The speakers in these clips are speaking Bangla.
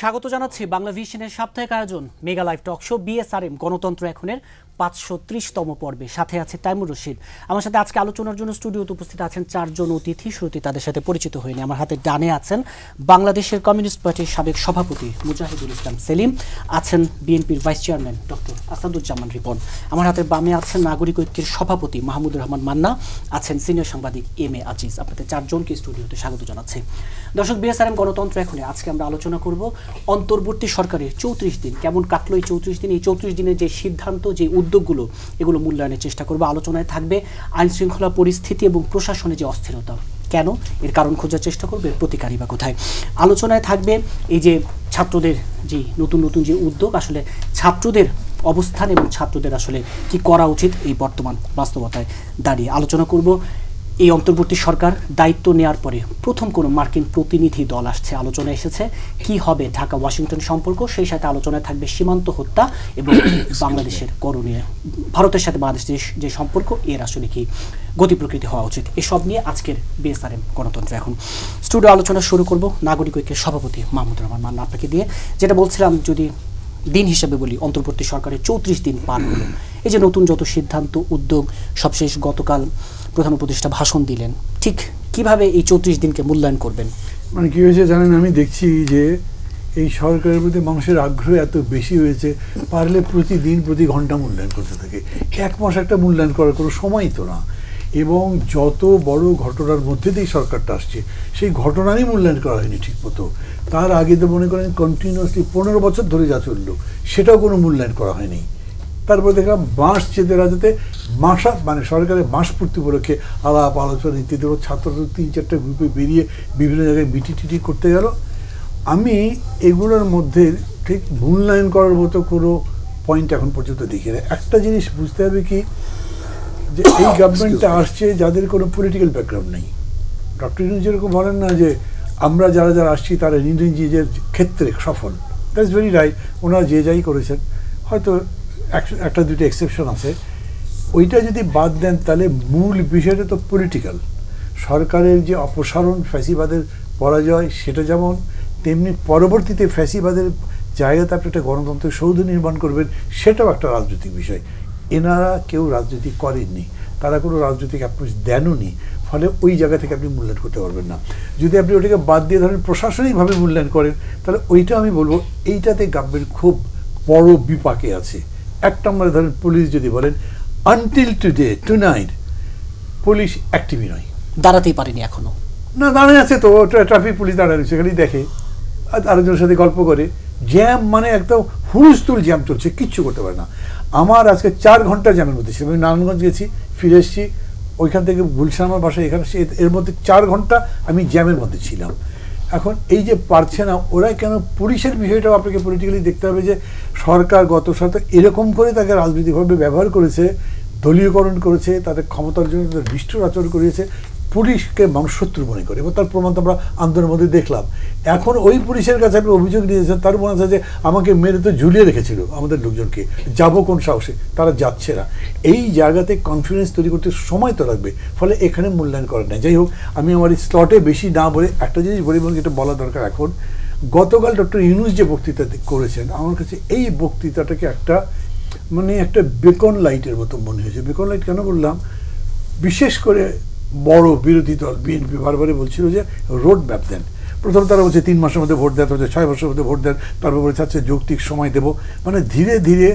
স্বাগত জানাচ্ছি বাংলা ভিশনের সাপ্তাহিক আয়োজন mega live talk show BSRM গণতন্ত্র এখনের 530তম পর্বে। সাথে আছে তাইমুর রশিদ। আমার সাথে আজকে আলোচনার জন্য স্টুডিওতে উপস্থিত আছেন চারজন অতিথি। শুরুতে তাদের সাথে পরিচিত হয়নি। আমার হাতে ডানে আছেন বাংলাদেশের কমিউনিস্ট পার্টির সাবেক সভাপতি মুজাহিদুল ইসলাম সেলিম, আছেন বিএনপির vice chairman doctor Asaduzzaman Ripon. আমার হাতের বামে আছেন নাগরিক ঐক্যের সভাপতি মাহমুদুর রহমান মান্না, আছেন সিনিয়র সাংবাদিক এম এ আজিজ। আপনাদের চারজনকে স্টুডিওতে স্বাগত জানাচ্ছি। দর্শক, বিএসআরএম গণতন্ত্র এখনে আজকে আমরা আলোচনা করব অন্তর্বর্তী সরকারের 34 দিন কেমন কাটলো। এই 34 দিন, এই 34 দিনের যে সিদ্ধান্ত, যে উদ্যোগগুলো, এগুলো মূল্যায়নের চেষ্টা করবো। আলোচনায় থাকবে আইন শৃঙ্খলা পরিস্থিতি এবং প্রশাসনে যে অস্থিরতা, কেন, এর কারণ খোঁজার চেষ্টা করবে, প্রতিকারী বা কোথায়। আলোচনায় থাকবে এই যে ছাত্রদের যে নতুন নতুন যে উদ্যোগ, আসলে ছাত্রদের অবস্থান এবং ছাত্রদের আসলে কি করা উচিত এই বর্তমান বাস্তবতায় দাঁড়িয়ে। আলোচনা করব এই অন্তর্বর্তী সরকার দায়িত্ব নেওয়ার পরে প্রথম কোনো মার্কিন প্রতিনিধি দল আসছে, আলোচনায় এসেছে কি হবে ঢাকা ওয়াশিংটন সম্পর্ক। সেই সাথে আলোচনায় থাকবে সীমান্ত হত্যা এবং বাংলাদেশের করণীয়, ভারতের সাথে বাংলাদেশের যে সম্পর্ক, এর আসলে কি গতি প্রকৃতি হওয়া উচিত, এসব নিয়ে আজকের বিএসআরএম গণতন্ত্র এখন। স্টুডিও আলোচনা শুরু করব নাগরিক ঐক্যের সভাপতি মাহমুদুর রহমান মান্না আপনাকে দিয়ে। যেটা বলছিলাম, যদি দিন হিসেবে বলি, অন্তর্বর্তী সরকারের 34 দিন পার হলো। এই যে নতুন যত সিদ্ধান্ত, উদ্যোগ, সবশেষ গতকাল প্রধান উপদেষ্টা ভাষণ দিলেন, ঠিক কিভাবে এই 34 দিনকে মূল্যায়ন করবেন? মানে কি হয়েছে জানেন, আমি দেখছি যে এই সরকারের প্রতি মানুষের আগ্রহ এত বেশি হয়েছে, পারলে প্রতিদিন প্রতি ঘন্টা মূল্যায়ন করতে থাকে। এক মাস একটা মূল্যায়ন করার কোনো সময়ই তো না। এবং যত বড় ঘটনার মধ্যে দিয়ে সরকারটা আসছে, সেই ঘটনারই মূল্যায়ন করা হয়নি ঠিক মতো। তার আগে তো মনে করেন কন্টিনিউয়াসলি 15 বছর ধরে যা চললো, সেটাও কোনো মূল্যায়ন করা হয়নি। তারপরে দেখলাম মাস যেতে রাজাতে মাসা মানে সরকারের মাস পূর্তি উপলক্ষে আলাপ আলোচনা ইত্যাদি ছাত্ররা 3-4টা গ্রুপে বেরিয়ে বিভিন্ন জায়গায় মিটি করতে গেল। আমি এগুলোর মধ্যে ঠিক মূল্যায়ন করার মতো কোনো পয়েন্ট এখন পর্যন্ত দেখি না। একটা জিনিস বুঝতে হবে কি, যে এই গভর্নমেন্টটা আসছে যাদের কোনো পলিটিক্যাল ব্যাকগ্রাউন্ড নেই। ডক্টর ইউনূস যেরকম বলেন না যে আমরা যারা যারা আসছি তারা নিজের ক্ষেত্রে সফল, দ্যাটস ভেরি রাইট। ওনারা যে যাই করেছেন, হয়তো একটা দুটো এক্সেপশন আছে, ওইটা যদি বাদ দেন তাহলে মূল বিষয়টা তো পলিটিক্যাল। সরকারের যে অপসারণ, ফ্যাসিবাদের পরাজয়, সেটা যেমন, তেমনি পরবর্তীতে ফ্যাসিবাদের জায়গাতে আপনি একটা গণতন্ত্রের সৌধ নির্মাণ করবেন, সেটাও একটা রাজনৈতিক বিষয়। এনারা কেউ রাজনীতি করেননি, তারা কোনো রাজনৈতিক অ্যাপ্রোচ দেনওনি, ফলে ওই জায়গা থেকে আপনি মূল্যায়ন করতে পারবেন না। যদি আপনি ওটাকে বাদ দিয়ে ধরেন প্রশাসনিকভাবে মূল্যায়ন করেন, তাহলে ওইটা আমি বলবো এইটাতে গভর্নমেন্ট খুব বড় বিপাকে আছে। এক নম্বরে ধরেন পুলিশ যদি বলেন, আনটিল টুনাইট পুলিশ অ্যাক্টিভই নয়, দাঁড়াতেই পারেনি এখনো। না, দাঁড়িয়ে আছে তো, ট্রাফিক পুলিশ দাঁড়ানো, সেখানেই দেখে আরেকজনের সাথে গল্প করে। জ্যাম মানে একদম হুলস্থুল জ্যাম চলছে, কিচ্ছু করতে পারে না। আমার আজকে 4 ঘন্টা জ্যামের মধ্যে ছিলাম। আমি নারায়ণগঞ্জ গেছি, ফিরে এসেছি, ওইখান থেকে গুলশান আমার বাসায়, এখানে এর মধ্যে 4 ঘন্টা আমি জ্যামের মধ্যে ছিলাম। এখন এই যে পারছে না ওরা কেন, পুলিশের বিষয়টাও আপনাকে পলিটিক্যালি দেখতে হবে যে সরকার গত সপ্তাহে এরকম করে তাকে রাজনৈতিকভাবে ব্যবহার করেছে, দলীয়করণ করেছে, তাদের ক্ষমতার জন্য তাদের নিষ্ঠুর আচরণ করেছে, পুলিশকে মানুষ শত্রু মনে করে, এবং তার প্রমাণ তো আমরা আন্দোলনের মধ্যে দেখলাম। এখন ওই পুলিশের কাছে আপনি অভিযোগ নিয়েছেন, তার মনে আছে যে আমাকে মেরে তো ঝুলিয়ে রেখেছিল আমাদের লোকজনকে, যাবো কোন সাহসে, তারা যাচ্ছে না। এই জায়গাতে কনফিডেন্স তৈরি করতে সময় তো লাগবে, ফলে এখানে মূল্যায়ন করা নেই। যাই হোক, আমি আমার এই স্লটে বেশি না বলে একটা জিনিস বলি, এবং এটা বলা দরকার এখন। গতকাল ডক্টর ইউনূস যে বক্তৃতা করেছেন, আমার কাছে এই বক্তৃতাটাকে একটা একটা বেকন লাইটের মতো মনে হয়েছে। বেকন লাইট কেন বললাম, বিশেষ করে বড় বিরোধী দল বিএনপি বারবারই বলছিল যে রোড ম্যাপ দেন। প্রথম তারা বলছে 3 মাসের মধ্যে ভোট দেন, তারপর 6 মাসের মধ্যে ভোট দেন, তারপর বলে চাচ্ছে যৌক্তিক সময় দেবো। মানে ধীরে ধীরে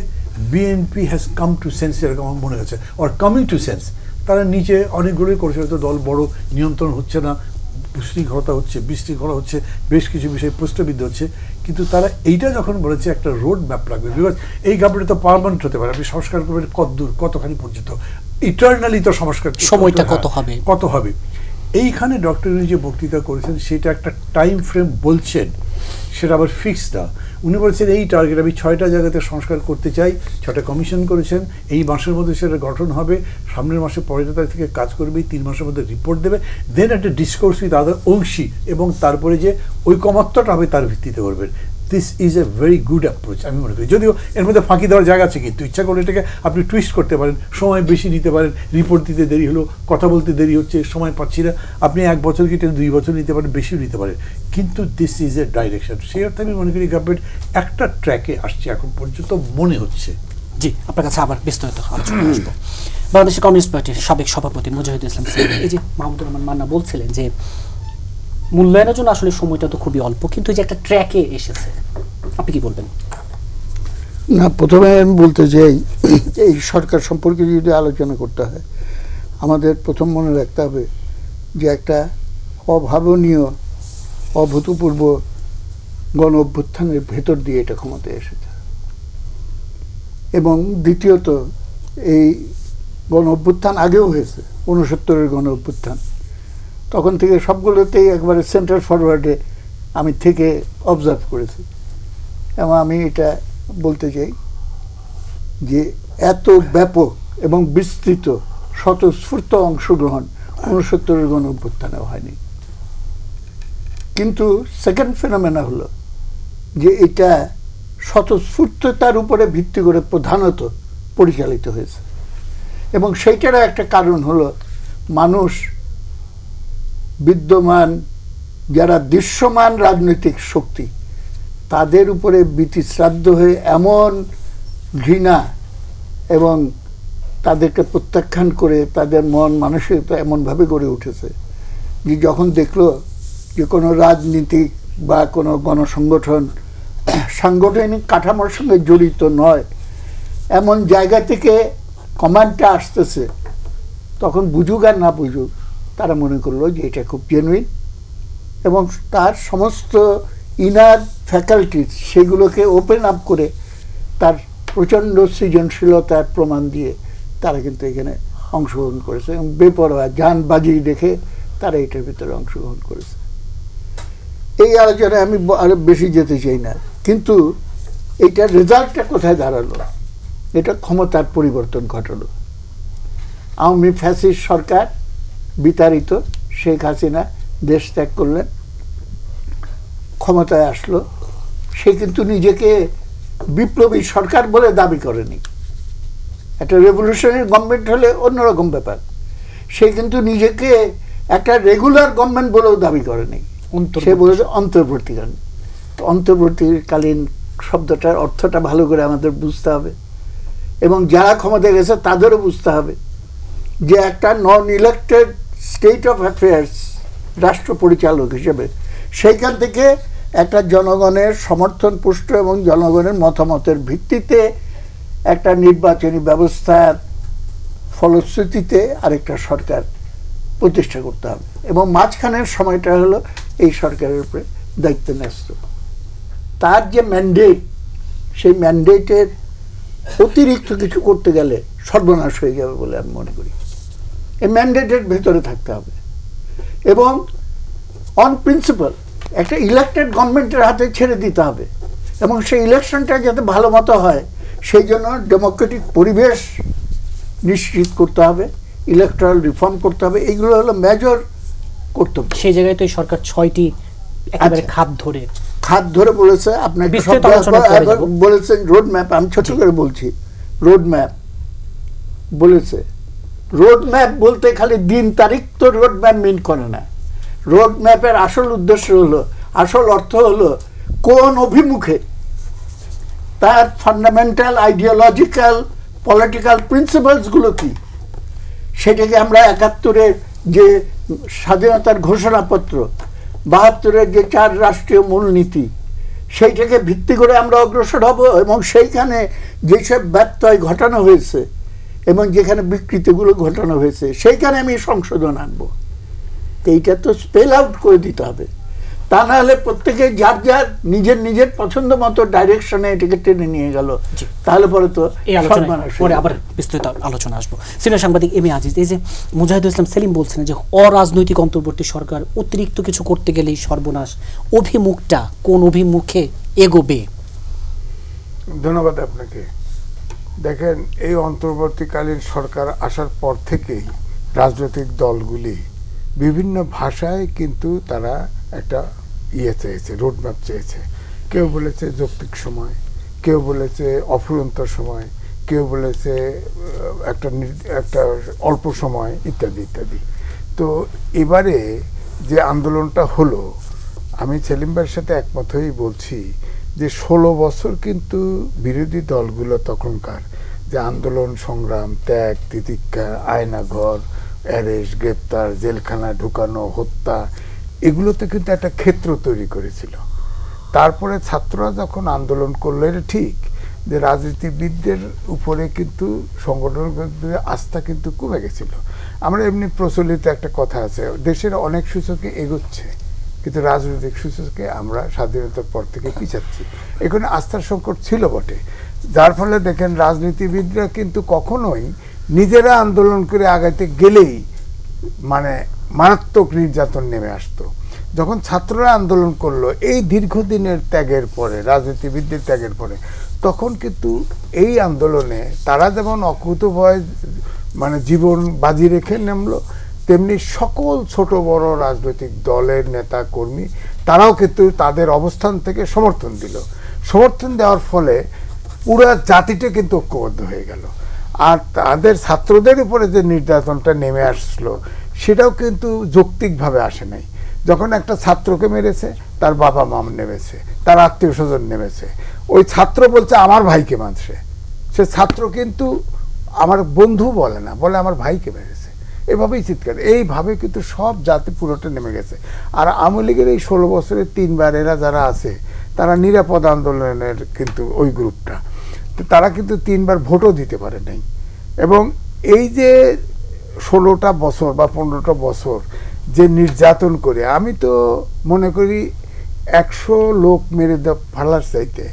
BNP has come to sense, এরকম আমার মনে হচ্ছে, অর কামিং টু সেন্স। তারা নিচে অনেকগুলোই করছে, হয়তো দল বড়, নিয়ন্ত্রণ হচ্ছে না, বিশৃঙ্খলা হচ্ছে, বেশ কিছু বিষয়ে প্রশ্নবিদ্ধ হচ্ছে, কিন্তু তারা এইটা যখন বলেছে একটা রোড ম্যাপ রাখবে, বিকজ এই গভর্নমেন্ট তো পার্মানেন্ট হতে পারে, আপনি সংস্কার করবেন কতদূর, কতখানি পর্যন্ত, ইটার্নালি তো সংস্কার সময়টা কত হবে। এইখানে ডক্টর ইউনূস যে বক্তৃতা করেছেন, সেটা একটা টাইম ফ্রেম বলছেন, সেটা আবার ফিক্সড না। উনি বলছেন এই টার্গেট, আমি 6টা জায়গাতে সংস্কার করতে চাই, 6টা কমিশন করেছেন, এই মাসের মধ্যে সেটা গঠন হবে, সামনের মাসে 15 তারিখ থেকে কাজ করবে, 3 মাসের মধ্যে রিপোর্ট দেবে, দেন একটা ডিসকোর্স উইথ আদার অংশী, এবং তারপরে যে ঐকমত্যটা হবে তার ভিত্তিতে করবেন। This is a very good approach আমি মনে করি। যদিও এর মধ্যে ফাঁকি দেওয়ার জায়গা আছে, কিন্তু ইচ্ছা করলে এটাকে আপনি টুইস্ট করতে পারেন, সময় বেশি নিতে পারেন, রিপোর্ট দিতে দেরি হলো, কথা বলতে দেরি হচ্ছে, সময় পাচ্ছি না, আপনি 1 বছর কি 2 বছর নিতে পারেন, বেশিও নিতে পারেন, কিন্তু দিস ইজ এ ডাইরেকশন। সেই অর্থে আমি মনে করি গভর্নমেন্ট একটা ট্র্যাকে আসছে এখন পর্যন্ত মনে হচ্ছে। জি, আপনার কাছে আবার বিস্তারিত আলোচনা আসবো। বাংলাদেশ কমিউনিস্ট পার্টির সাবেক সভাপতি মুজাহিদুল ইসলাম সেলিম, এই যে মাহমুদুর রহমান মান্না বলছিলেন যে মূল্যায়নের জন্য আসলে সময়টা তো খুবই অল্প, কিন্তু যে একটা ট্র্যাকে এসেছে, আপনি কি বলবেন? না, প্রথমে আমি বলতে চাই এই সরকার সম্পর্কে যদি আলোচনা করতে হয় আমাদের প্রথম মনে রাখতে হবে যে একটা অভাবনীয় অভূতপূর্ব গণ অভ্যুত্থানের ভেতর দিয়ে এটা ক্ষমতায় এসেছে, এবং দ্বিতীয়ত এই গণ অভ্যুত্থান আগেও হয়েছে, 69-এর গণ অভ্যুত্থান, তখন থেকে সবগুলোতেই একবারে সেন্টার ফরওয়ার্ডে আমি থেকে অবজার্ভ করেছি। এবং আমি এটা বলতে চাই যে এত ব্যাপক এবং বিস্তৃত স্বতঃস্ফূর্ত অংশগ্রহণ 69-এর গণ অভ্যুত্থানেও হয়নি। কিন্তু সেকেন্ড ফেনোমেনা হলো যে এটা স্বতঃস্ফূর্ততার উপরে ভিত্তি করে প্রধানত পরিচালিত হয়েছে, এবং সেইটারও একটা কারণ হলো মানুষ বিদ্যমান যারা দৃশ্যমান রাজনৈতিক শক্তি তাদের উপরে বিতিশ্রাদ্ধ হয়ে এমন ঘৃণা এবং তাদেরকে প্রত্যাখ্যান করে তাদের মন মানসিকতা এমনভাবে গড়ে উঠেছে যে যখন দেখলো যে কোনো রাজনীতিক বা কোনো গণসংগঠন সাংগঠনিক কাঠামোর সঙ্গে জড়িত নয় এমন জায়গা থেকে কমান্ডটা আসতেছে, তখন বুঝুক আর না বুঝুক তারা মনে করলো যে এটা খুব জেনুইন, এবং তার সমস্ত ইনার ফ্যাকাল্টিজ সেগুলোকে ওপেন আপ করে তার প্রচণ্ড সৃজনশীলতার প্রমাণ দিয়ে তারা কিন্তু এখানে অংশগ্রহণ করেছে, এবং বেপরোয়া জানবাজি দেখে তারা এটার ভিতরে অংশগ্রহণ করেছে। এই আলোচনায় আমি আরো বেশি যেতে চাই না, কিন্তু এইটার রেজাল্টটা কোথায় দাঁড়ালো? এটা ক্ষমতার পরিবর্তন ঘটালো। আওয়ামী ফ্যাসিস্ট সরকার বিতাড়িত, শেখ হাসিনা দেশ ত্যাগ করলেন, ক্ষমতায় আসলো। সে কিন্তু নিজেকে বিপ্লবী সরকার বলে দাবি করেনি, একটা রেভলিউশনারি গভর্নমেন্ট হলে অন্যরকম ব্যাপার। সে কিন্তু নিজেকে একটা রেগুলার গভর্নমেন্ট বলেও দাবি করেনি, সে বলেছে অন্তর্বর্তীকালীন। অন্তর্বর্তীকালীন শব্দটার অর্থটা ভালো করে আমাদের বুঝতে হবে, এবং যারা ক্ষমতায় গেছে তাদেরও বুঝতে হবে যে একটা নন ইলেক্টেড স্টেট অফ অ্যাফেয়ার্স রাষ্ট্র পরিচালক হিসেবে সেইখান থেকে একটা জনগণের সমর্থন পুষ্ট এবং জনগণের মতামতের ভিত্তিতে একটা নির্বাচনী ব্যবস্থার ফলশ্রুতিতে আরেকটা সরকার প্রতিষ্ঠা করতে হবে, এবং মাঝখানের সময়টা হলো এই সরকারের উপরে দায়িত্ব ন্যস্ত। তার যে ম্যান্ডেট, সেই ম্যান্ডেটের অতিরিক্ত কিছু করতে গেলে সর্বনাশ হয়ে যাবে বলে আমি মনে করি। এই ম্যান্ডেটের ভেতরে থাকতে হবে, এবং অন প্রিন্সিপাল একটা ইলেক্টেড গভর্নমেন্টের হাতে ছেড়ে দিতে হবে, এবং সেই ইলেকশনটা যাতে ভালো মতো হয় সেই জন্য ডেমোক্রেটিক পরিবেশ নিশ্চিত করতে হবে, ইলেকট্রাল রিফর্ম করতে হবে। এইগুলো হলো মেজর কর্তব্য। সেই জায়গায় তো এই সরকার 6টি একেবারে খাত ধরে বলেছে। আপনাকে বলেছেন রোড ম্যাপ, আমি ছোট করে বলছি, রোড ম্যাপ বলেছে। রোড ম্যাপ বলতে খালি দিন তারিখ তো রোড ম্যাপ মিন করে না। রোড ম্যাপের আসল উদ্দেশ্য হলো, আসল অর্থ হলো কোন অভিমুখে তার ফান্ডামেন্টাল আইডিওলজিক্যাল পলিটিক্যাল প্রিন্সিপালসগুলো কি, সেটাকে আমরা 71-এর যে স্বাধীনতার ঘোষণাপত্র, 72-এর যে 4 রাষ্ট্রীয় মূলনীতি, সেইটাকে ভিত্তি করে আমরা অগ্রসর হব, এবং সেইখানে যেসব ব্যত্যয় ঘটানো হয়েছে এবং যেখানে বিকৃতিগুলো ঘটানো হয়েছে সেইখানে আমি সংশোধন আনবো। এইটা তো স্পেল আউট করে দিতে হবে, তা না হলে প্রত্যেকে যার যার নিজের পছন্দ মতো ডাইরেকশনে এটাকে টেনে নিয়ে গেল, তাহলে পরে তো পরে আবার বিস্তারিত আলোচনা আসবো। সিনিয়র সাংবাদিক এম এ আজিজ, এই যে মুজাহিদুল ইসলাম সেলিম বলছেন যে অরাজনৈতিক অন্তর্বর্তী সরকার অতিরিক্ত কিছু করতে গেলেই সর্বনাশ, অভিমুখটা কোন অভিমুখে এগোবে? ধন্যবাদ আপনাকে। দেখেন, এই অন্তর্বর্তীকালীন সরকার আসার পর থেকেই রাজনৈতিক দলগুলি বিভিন্ন ভাষায় কিন্তু তারা একটা চেয়েছে, রোডম্যাপ চেয়েছে। কেউ বলেছে যৌক্তিক সময়, কেউ বলেছে অফুরন্ত সময়, কেউ বলেছে একটা অল্প সময়, ইত্যাদি ইত্যাদি। তো এবারে যে আন্দোলনটা হলো, আমি সেলিম ভাইয়ের সাথে একমত হয়েই বলছি যে 16 বছর কিন্তু বিরোধী দলগুলো তখনকার যে আন্দোলন সংগ্রাম, ত্যাগ তিতিক্ষা, আয়নাঘর, অ্যারেস্ট, গ্রেপ্তার, জেলখানা ঢুকানো, হত্যা, এগুলোতে কিন্তু একটা ক্ষেত্র তৈরি করেছিল। তারপরে ছাত্ররা যখন আন্দোলন করলো, এটা ঠিক যে রাজনীতিবিদদের উপরে কিন্তু সংগঠনের আস্থা কিন্তু কমে গেছিল। আমরা এমনি প্রচলিত একটা কথা আছে, দেশের অনেক সূচকে এগোচ্ছে কিন্তু রাজনৈতিক সূচকে আমরা স্বাধীনতার পর থেকে পিছাচ্ছি। এখানে আস্থার সংকট ছিল বটে, যার ফলে দেখেন রাজনীতিবিদরা কিন্তু কখনোই নিজেরা আন্দোলন করে আগাইতে গেলেই মানে মারাত্মক নির্যাতন নেমে আসতো। যখন ছাত্ররা আন্দোলন করলো এই দীর্ঘদিনের ত্যাগের পরে, রাজনীতিবিদদের ত্যাগের পরে, তখন কিন্তু এই আন্দোলনে তারা যেমন অকুতোভয় মানে জীবন বাজি রেখে নামলো, তেমনি সকল ছোট বড় রাজনৈতিক দলের নেতা কর্মী তারাও কিন্তু তাদের অবস্থান থেকে সমর্থন দিল। সমর্থন দেওয়ার ফলে পুরো জাতিটা কিন্তু ঐক্যবদ্ধ হয়ে গেল। আর তাদের ছাত্রদের উপরে যে নির্যাতনটা নেমে আসলো সেটাও কিন্তু যৌক্তিকভাবে আসে নাই। যখন একটা ছাত্রকে মেরেছে, তার বাবা মা নেমেছে, তার আত্মীয় স্বজন নেমেছে, ওই ছাত্র বলছে আমার ভাইকে মারছে, সে ছাত্র কিন্তু আমার বন্ধু বলে না, বলে আমার ভাইকে মেরেছে, এভাবেই চিৎকার। এইভাবে কিন্তু সব জাতি পুরোটা নেমে গেছে। আর আওয়ামী লীগের এই 16 বছরে 3 বার এরা যারা আছে তারা নিরাপদ আন্দোলনের কিন্তু ওই গ্রুপটা, তো তারা কিন্তু 3 বার ভোটও দিতে পারে নাই। এবং এই যে 16টা বছর বা 15টা বছর যে নির্যাতন করে, আমি তো মনে করি 100 লোক মেরে ফেলার চাইতে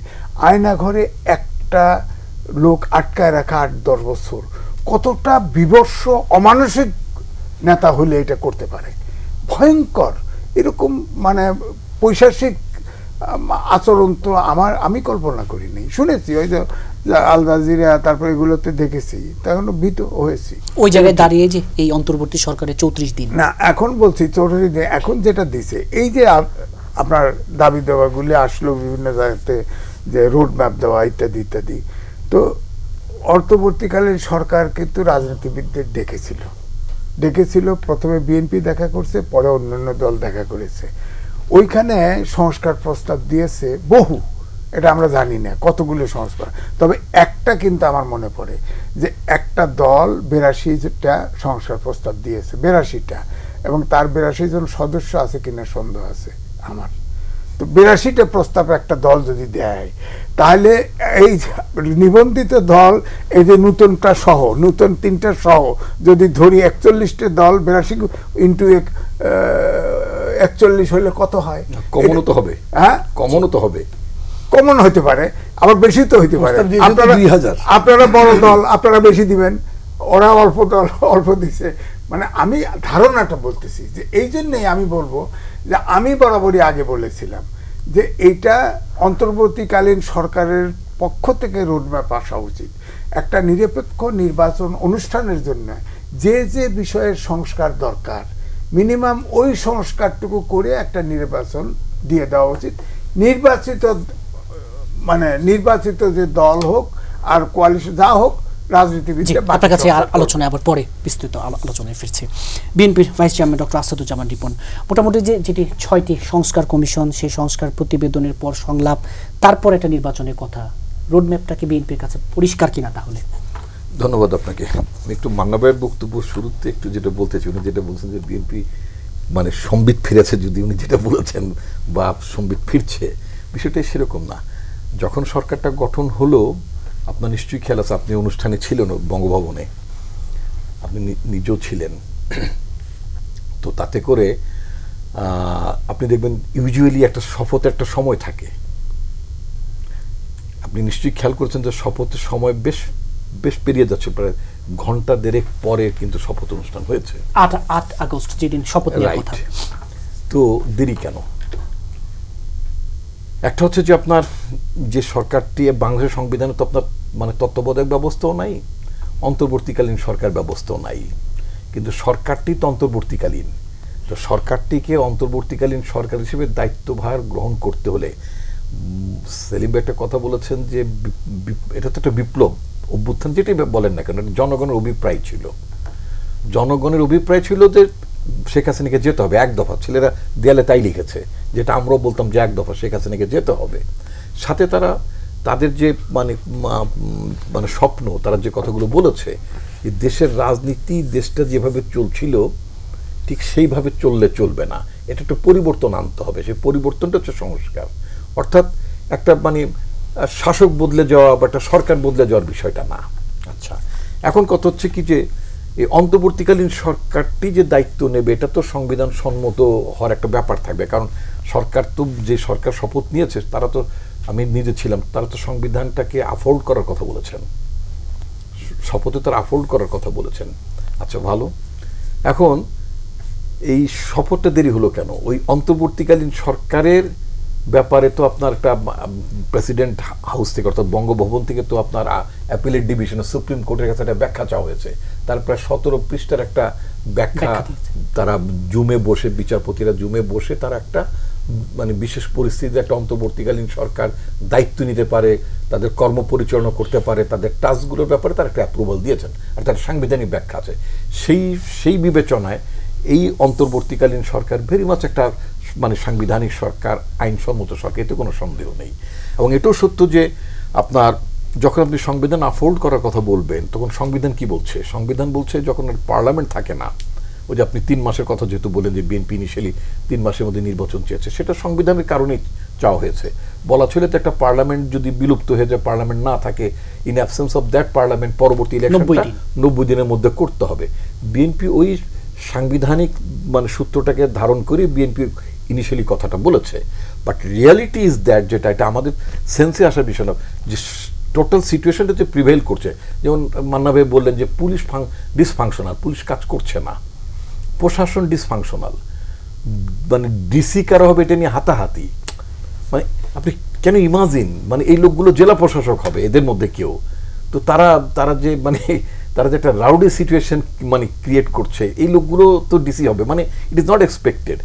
আয়নাঘরে একটা লোক আটকায় রাখা 8-10 বছর কতটা বিবর্ষ অমানসিক নেতা হলে এটা করতে পারে। ভয়ঙ্কর এরকম মানে পৈশাচিক আচরণ তো আমি কল্পনা করিনি, শুনেছি ওই যে আল জাজিরা তারপর এগুলোতে দেখেছি, তখন ভীত হয়েছি। ওই জায়গায় দাঁড়িয়ে যে এই অন্তর্বর্তী সরকারের 34 দিন না, এখন বলছি 34 দিন, এখন যেটা দিছে এই যে আপনার দাবি দেওয়াগুলি আসলো বিভিন্ন জায়গাতে, যে রোড ম্যাপ দেওয়া ইত্যাদি ইত্যাদি। তো অন্তর্বর্তীকালীন সরকার কিন্তু রাজনীতিবিদদের ডেকেছিল। প্রথমে বিএনপি দেখা করছে, পরে অন্যান্য দল দেখা করেছে। ওইখানে সংস্কার প্রস্তাব দিয়েছে বহু, এটা আমরা জানি না কতগুলো সংস্কার, তবে একটা কিন্তু আমার মনে পড়ে যে একটা দল 82টা সংস্কার প্রস্তাব দিয়েছে, 82টা, এবং তার 82 জন সদস্য আছে কিনা সন্দেহ আছে আমার। তো 82টা প্রস্তাব একটা দল যদি দেয়, তাহলে এই নিবন্ধিত দল এই যে নতুনটা সহ, নতুন 3টা সহ যদি ধরি 41টা দল, 82 ইন্টু 41 হলে কত হয়? কমনও তো হবে। হ্যাঁ, কমনও তো হবে, কমন হতে পারে, আবার বেশি তো হইতে পারে। আপনারা বড় দল, আপনারা বেশি দিবেন, ওরা অল্প দল অল্প দিছে। মানে আমি ধারণাটা বলতেছি যে এই জন্যই আমি বলবো যে আমি বরাবরই আগে বলেছিলাম যে এইটা অন্তর্বর্তীকালীন সরকারের পক্ষ থেকে রোডম্যাপ আসা উচিত। একটা নিরপেক্ষ নির্বাচন অনুষ্ঠানের জন্য যে যে বিষয়ের সংস্কার দরকার, মিনিমাম ওই সংস্কারটুকু করে একটা নির্বাচন দিয়ে দেওয়া উচিত। নির্বাচিত যে দল হোক আর কোয়ালিশন যা হোক, রাজনীতিবিদ। আপনার কাছে আলোচনায় আবার পরে বিস্তৃত আলোচনায় ফিরছি। বিএনপির vice chairman doctor Asaduzzaman Ripon, মোটামুটি যেটি 6টি সংস্কার কমিশন, সেই সংস্কার প্রতিবেদনের পর সংলাপ, তারপর একটা নির্বাচনের কথা, রোডম্যাপটা কি বিএনপির কাছে পরিষ্কার কিনা? তাহলে ধন্যবাদ আপনাকে। আমি একটু মান্না ভাইয়ের বক্তব্য শুরুতে একটু যেটা বলতে চাই, উনি যেটা বলছেন যে বিএনপি মানে সম্বিত ফিরেছে, যদি উনি যেটা বলেছেন বা সম্বিত ফিরছে, বিষয়টাই সেরকম না। যখন সরকারটা গঠন হলো, আপনার নিশ্চয়ই খেয়াল আছে, আপনি অনুষ্ঠানে ছিলেন বঙ্গভবনে, আপনি নিজেও ছিলেন। তো তাতে করে আপনি দেখবেন ইউজুয়ালি একটা শপথের একটা সময় থাকে। আপনি নিশ্চয়ই খেয়াল করেছেন যে শপথের সময় বেশ বেশ পেরিয়ে যাচ্ছে, প্রায় ঘন্টা দেড়েক পরে কিন্তু শপথ অনুষ্ঠান হয়েছে, 8 আগস্ট যেদিন শপথ নেওয়ার কথা। তো দেরি কেন? একটা হচ্ছে যে আপনার যে সরকারটি, বাংলাদেশের সংবিধানে তো আপনার মানে তত্ত্বাবধায়ক ব্যবস্থাও নাই, অন্তর্বর্তীকালীন সরকার ব্যবস্থাও নাই, কিন্তু সরকারটি তো অন্তর্বর্তীকালীন। তো সরকারটিকে অন্তর্বর্তীকালীন সরকার হিসেবে দায়িত্বভার গ্রহণ করতে হলে সেলিম ভাই একটা কথা বলেছেন যে এটা তো একটা বিপ্লব অভ্যুত্থান, যেটাই বলেন না কেন, জনগণের অভিপ্রায় ছিল। জনগণের অভিপ্রায় ছিল যে শেখ হাসিনাকে যেতে হবে, এক দফা। ছেলেরা দেয়ালে তাই লিখেছে, যেটা আমরাও বলতাম যে এক দফা শেখ হাসিনাকে যেতে হবে। সাথে তারা তাদের যে মানে স্বপ্ন, তারা যে কথাগুলো বলেছে, যে দেশের রাজনীতি দেশটা যেভাবে চলছিল ঠিক সেইভাবে চললে চলবে না, এটা একটা পরিবর্তন আনতে হবে। সেই পরিবর্তনটা হচ্ছে সংস্কার, অর্থাৎ একটা মানে শাসক বদলে যাওয়া বা একটা সরকার বদলে যাওয়ার বিষয়টা না। আচ্ছা, এখন কথা হচ্ছে কি যে এই অন্তর্বর্তীকালীন সরকারটি যে দায়িত্ব নেবে এটা তো সংবিধান সম্মত হওয়ার একটা ব্যাপার থাকবে, কারণ সরকার তো, যে সরকার শপথ নিয়েছে তারা তো, আমি নিজে ছিলাম, তারা তো সংবিধানটাকে আফোল্ড করার কথা বলেছেন, শপথে তারা আফোল্ড করার কথা বলেছেন। আচ্ছা, ভালো। এখন এই শপথটা দেরি হলো কেন? ওই অন্তর্বর্তীকালীন সরকারের ব্যাপারে তো আপনার একটা প্রেসিডেন্ট হাউস থেকে, অর্থাৎ বঙ্গভবন থেকে তো আপনার অ্যাপিলেট ডিভিশনে সুপ্রিম কোর্টের কাছে একটা ব্যাখ্যা চাওয়া হয়েছে। তার প্রায় 17 পৃষ্ঠার একটা ব্যাখ্যা তারা জুমে বসে, বিচারপতিরা জুমে বসে তারা একটা মানে বিশেষ পরিস্থিতিতে একটা অন্তর্বর্তীকালীন সরকার দায়িত্ব নিতে পারে, তাদের কর্ম পরিচালনা করতে পারে, তাদের টাস্কগুলোর ব্যাপারে তারা একটা অ্যাপ্রুভাল দিয়েছেন, আর তার সাংবিধানিক ব্যাখ্যা আছে। সেই বিবেচনায় এই অন্তর্বর্তীকালীন সরকার ভেরি মাচ একটা মানে সাংবিধানিক সরকার, আইনসম্মত সরকার, এতে কোনো সন্দেহ নেই। এবং এটাও সত্য যে আপনার যখন আপনি সংবিধান আফোল্ড করার কথা বলবেন, তখন সংবিধান কি বলছে? সংবিধান বলছে যখন পার্লামেন্ট থাকে না, ওই যে আপনি 3 মাসের কথা যেহেতু বলেন যে বিএনপি ইনিশিয়ালি 3 মাসের মধ্যে নির্বাচন চেয়েছে, সেটা সংবিধানের কারণেই চাওয়া হয়েছে। বলা ছিল তো একটা পার্লামেন্ট যদি বিলুপ্ত হয়ে যায়, পার্লামেন্ট না থাকে, in absence of that parliament পরবর্তী ইলেকশনটা 90 দিনের মধ্যে করতে হবে। বিএনপি ওই সাংবিধানিক মানে সূত্রটাকে ধারণ করে বিএনপি ইনিশিয়ালি কথাটা বলেছে। বাট রিয়ালিটি ইজ দ্যাট, যেটা এটা আমাদের সেন্সে আসার বিষয় না, যে টোটাল সিচুয়েশনটা যে প্রিভেল করছে। যেমন মান্না ভাই বললেন যে পুলিশ ডিসফাংশনাল, পুলিশ কাজ করছে না, প্রশাসন ডিসফাংশনাল, মানে ডিসি কারা হবে এটা নিয়ে হাতাহাতি। মানে আপনি কেন ইমাজিন, মানে এই লোকগুলো জেলা প্রশাসক হবে এদের মধ্যে কেউ, তো তারা যে মানে তারা যে একটা রাউডি সিচুয়েশন মানে ক্রিয়েট করছে, এই লোকগুলো তো ডিসি হবে, মানে ইট ইজ নট এক্সপেক্টেড।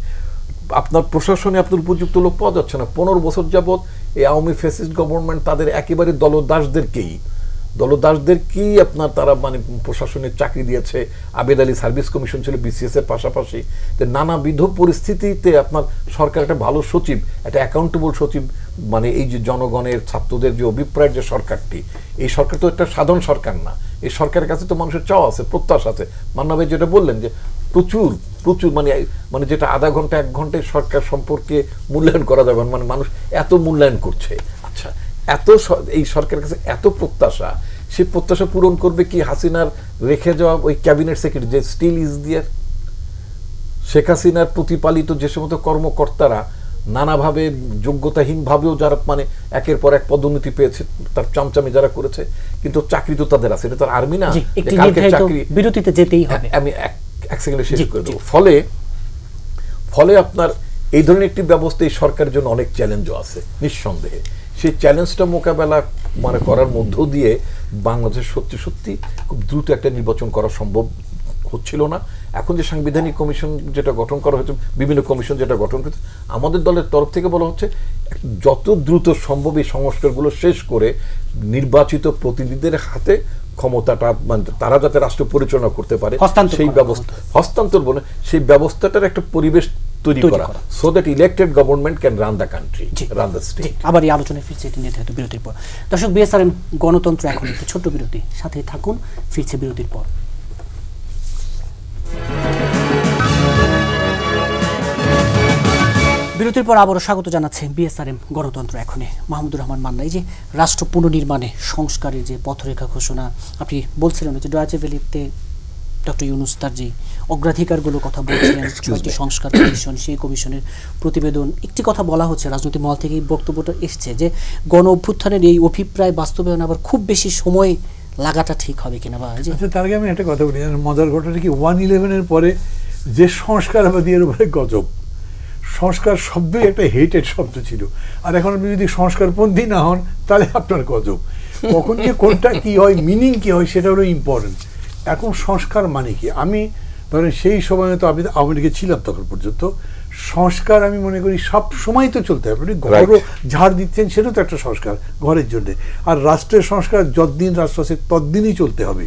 আপনার প্রশাসনে আপনার উপযুক্ত লোক পাওয়া যাচ্ছে না। 15 বছর যাবৎ এই আওয়ামী ফ্যাসিস্ট গভর্নমেন্ট তাদের একেবারে দলদাসদেরকেই আপনার তারা মানে প্রশাসনের চাকরি দিয়েছে। আবেদ আলী সার্ভিস কমিশন ছিল বিসিএস এর পাশাপাশি। নানাবিধ পরিস্থিতিতে আপনার সরকার একটা ভালো সচিব, একটা অ্যাকাউন্টেবল সচিব, মানে এই যে জনগণের ছাত্রদের যে অভিপ্রায়ের যে সরকারটি, এই সরকার তো একটা সাধারণ সরকার না। এই সরকারের কাছে তো মানুষের চাওয়া আছে, প্রত্যাশা আছে। মান্না ভাই যেটা বললেন যে প্রচুর মানে যেটা আধা ঘন্টা 1 ঘন্টায় সরকার সম্পর্কে মূল্যায়ন করা যাবে, মানে মানুষ এত মূল্যায়ন করছে। আচ্ছা, এই সরকারের কাছে এত প্রত্যাশা, সেই প্রত্যাশা পূরণ করবে কি হাসিনার রেখে যাওয়া ওই ক্যাবিনেট সেক্রেটারি যে স্টিল ইজ দেয়ার? শেখ হাসিনার প্রতিপালিত যে সমস্ত কর্মকর্তারা নানাভাবে যোগ্যতাহীনভাবেও যারা মানে একের পর এক পদোন্নতি পেয়েছে, তার চামচামি যারা করেছে, কিন্তু চাকরি তো তাদের আছে, এটা তো আর্মি না, কালকে চাকরি বিরতিতে যেতেই হবে। আমি এক সেকেন্ডে শেষ করে দেবো। ফলে আপনার এই ধরনের একটি ব্যবস্থা এই সরকারের জন্য অনেক চ্যালেঞ্জও আছে নিঃসন্দেহে। সেই চ্যালেঞ্জটা মোকাবেলা মানে করার মধ্য দিয়ে বাংলাদেশ সত্যি খুব দ্রুত একটা নির্বাচন করা সম্ভব হচ্ছিল না। এখন যে সাংবিধানিক কমিশন যেটা গঠন করা হয়েছে, বিভিন্ন কমিশন যেটা গঠন করেছে, আমাদের দলের তরফ থেকে বলা হচ্ছে যত দ্রুত সম্ভব এই সংস্কারগুলো শেষ করে নির্বাচিত প্রতিনিধিদের হাতে ক্ষমতাটা মানে তারা যাতে রাষ্ট্র পরিচালনা করতে পারে, সেই ব্যবস্থা হস্তান্তর বলে সেই ব্যবস্থাটার একটা পরিবেশ তৈরি করা, so that elected government can run the country, run the state. আবার এই আলোচনায় ফিরছে এটি নিয়ে হয়তো বিরতির পর। দর্শক, বিএসআরএম গণতন্ত্র এখন একটু ছোট্ট বিরতি, সাথেই থাকুন, ফিরছে বিরতির পর। বিরতির পর আবারও স্বাগত জানাচ্ছে বিএসআরএম গণতন্ত্র এখনে। মাহমুদুর রহমান মান্না, এই যে রাষ্ট্র পুনর্নির্মাণে সংস্কারের যে পথরেখা ঘোষণা আপনি বলছিলেন, যে ডয়েচে ভেলেতে ডক্টর ইউনূস তার যে অগ্রাধিকারগুলো কথা বলছিলেন, 6টি সংস্কার কমিশন, সেই কমিশনের প্রতিবেদন, একটি কথা বলা হচ্ছে রাজনৈতিক মহল থেকে বক্তব্যটা এসছে যে গণ অভ্যুত্থানের এই অভিপ্রায় বাস্তবায়ন আবার খুব বেশি সময় লাগাটা ঠিক হবে কিনা। বা তার আগে আমি একটা কথা বলি, মজার ঘটনা কি 1/11-এর পরে যে সংস্কারবাদীর উপরে গজব, সংস্কার শব্দই একটা হেটেড শব্দ ছিল, আর এখন আপনি যদি সংস্কারপন্থী না হন তাহলে আপনার গজব। কখন যে কোনটা কি হয়, মিনিং কি হয়, সেটা হলো ইম্পর্টেন্ট। এখন সংস্কার মানে কি, আমি ধরেন সেই সময় তো আমি আওয়ামী লীগে ছিলাম তখন পর্যন্ত, সংস্কার আমি মনে করি সব সময় তো চলতে হবে। আপনি ঘরও ঝাড় দিচ্ছেন, সেটা তো একটা সংস্কার ঘরের জন্য। আর রাষ্ট্রের সংস্কার যতদিন রাষ্ট্র আছে ততদিনই চলতে হবে।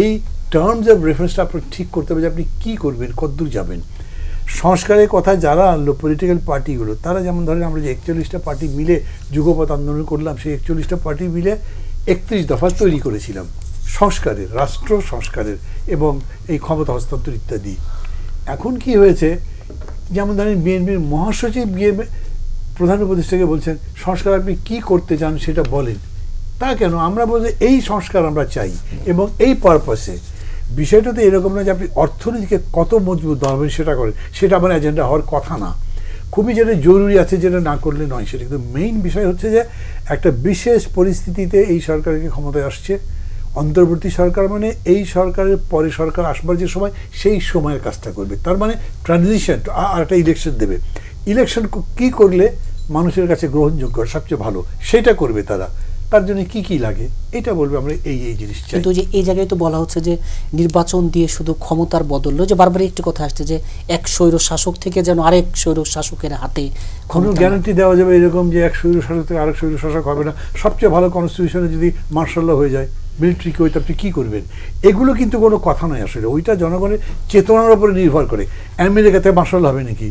এই টার্মস অফ রেফারেন্সটা আপনার ঠিক করতে হবে যে আপনি কী করবেন, কতদূর যাবেন। সংস্কারের কথা যারা আনলো পলিটিক্যাল পার্টিগুলো, তারা যেমন ধরেন আমরা যে 41টা পার্টি মিলে যুগপৎ আন্দোলন করলাম, সেই 41টা পার্টি মিলে 31 দফা তৈরি করেছিলাম সংস্কারের, রাষ্ট্র সংস্কারের এবং এই ক্ষমতা হস্তান্তর ইত্যাদি। এখন কি হয়েছে, যেমন ধরেন বিএনপির মহাসচিব গিয়ে প্রধান উপদেষ্টাকে বলছেন সংস্কার আপনি কী করতে চান সেটা বলেন। তা কেন? আমরা বলছি এই সংস্কার আমরা চাই এবং এই পারপাসে। বিষয়টা তো এরকম না যে আপনি অর্থনীতিকে কত মজবুত বানাবেন সেটা করেন, সেটা আমার এজেন্ডা হওয়ার কথা না। খুবই যেটা জরুরি আছে, যেটা না করলে নয় সেটা। কিন্তু মেইন বিষয় হচ্ছে যে একটা বিশেষ পরিস্থিতিতে এই সরকারকে ক্ষমতায় আসছে। অন্তর্বর্তী সরকার মানে এই সরকারের পরে সরকার আসবার যে সময়, সেই সময়ের কাজটা করবে। তার মানে ট্রানজিশন, আর একটা ইলেকশন দেবে। ইলেকশন কী করলে মানুষের কাছে গ্রহণযোগ্য সবচেয়ে ভালো, সেটা করবে তারা। তার জন্য কি কি লাগে এটা বলবে, আমরা এই জিনিস চাই। কিন্তু যে এই জায়গায় তো বলা হচ্ছে যে নির্বাচন দিয়ে শুধু ক্ষমতার বদল, যে বারবার একটি কথা আসছে যে এক স্বৈর শাসক থেকে যেন আরেক স্বৈর শাসকের হাতে কোনো গ্যারান্টি দেওয়া যাবে এরকম যে এক স্বৈর শাসক থেকে আরেক স্বৈর শাসক হবে না। সবচেয়ে ভালো কনস্টিটিউশনে যদি মার্শাল ল হয়ে যায়, মিলিটারি কি হইতে আপনি কী করবেন? এগুলো কিন্তু কোনো কথা নয় আসলে। ওইটা জনগণের চেতনার উপরে নির্ভর করে। আমেরিকাতে মার্শাল হবে নাকি?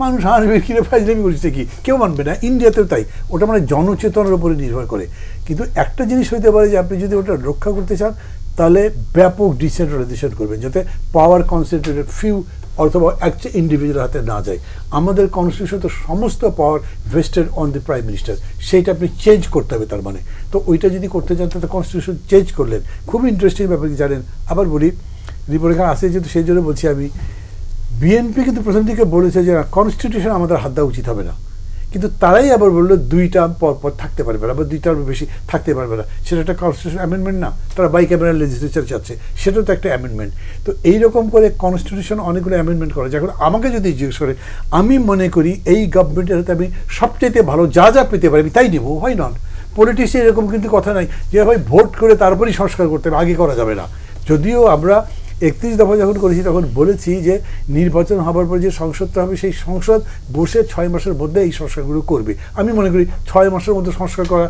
মানুষ হারবে কিনে ফাইজলামি করছে কি, কেউ মানবে না। ইন্ডিয়াতেও তাই। ওটা মানে জনচেতনার উপরে নির্ভর করে। কিন্তু একটা জিনিস হইতে পারে যে আপনি যদি ওটা রক্ষা করতে চান, তাহলে ব্যাপক ডিসেন্ট্রালাইজেশন করবেন, যাতে পাওয়ার কনসেন্ট্রেটেড ফিউ অথবা একটা ইন্ডিভিজুয়াল হাতে না যায়। আমাদের কনস্টিটিউশন তো সমস্ত power vested on the prime minister, সেইটা আপনি চেঞ্জ করতে হবে। তার মানে তো ওইটা যদি করতে চান তাহলে কনস্টিটিউশন চেঞ্জ করলেন। খুব ইন্টারেস্টিং ব্যাপার কি জানেন, আবার বলি, রিপোর্ট এখানে আসে যেহেতু সেই জন্য বলছি আমি, বিএনপি কিন্তু প্রথম দিকে বলেছে যে কনস্টিটিউশন আমাদের হাত দেওয়া উচিত হবে না, কিন্তু তারাই আবার বললো 2 টার্ম পর থাকতে পারবে না, বা 2 টার্ম বেশি থাকতে পারবে না। সেটা একটা কনস্টিটিউশন অ্যামেন্ডমেন্ট না, তারা বাইক্যামেরাল লেজিসলেচার চাচ্ছে, সেটাও তো একটা অ্যামেন্ডমেন্ট। তো এইরকম করে কনস্টিটিউশন অনেকগুলো অ্যামেন্ডমেন্ট করা যায়। এখন আমাকে যদি জিজ্ঞেস করে, আমি মনে করি এই গভর্নমেন্টের হাতে আমি সবচেয়ে ভালো যা যা পেতে পারি আমি তাই নেবো। হয় নট পলিটিক্সে এরকম কিন্তু কথা নাই যে ভাই ভোট করে তারপরেই সংস্কার করতে হবে, আগে করা যাবে না। যদিও আমরা 31 দফা যখন করেছি তখন বলেছি যে নির্বাচন হবার পর যে সংসদটা হবে, সেই সংসদ বসে 6 মাসের মধ্যে এই সংস্কারগুলো করবে। আমি মনে করি 6 মাসের মধ্যে সংস্কার করা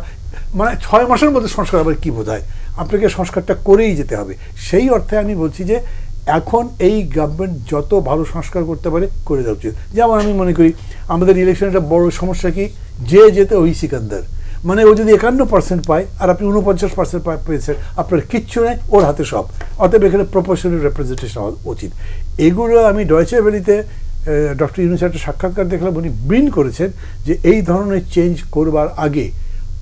মানে 6 মাসের মধ্যে সংস্কার আবার কী বোঝায়, আপনাকে সংস্কারটা করেই যেতে হবে। সেই অর্থে আমি বলছি যে এখন এই গভর্নমেন্ট যত ভালো সংস্কার করতে পারে করে দেওয়া উচিত। যেমন আমি মনে করি আমাদের ইলেকশনের একটা বড় সমস্যা কি, যে যেতে ওই সিকান্দার। মানে ও যদি 51% পায় আর আপনি 49% পেয়েছেন, আপনার কিচ্ছু নেই, ওর হাতে সব। অতএব এখানে প্রপোর্শনাল রিপ্রেজেন্টেশন হওয়া উচিত। এগুলো আমি ডয়েচে ভেলিতে ডক্টর ইউনূসের একটা সাক্ষাৎকার দেখলাম, উনি বিন করেছেন যে এই ধরনের চেঞ্জ করবার আগে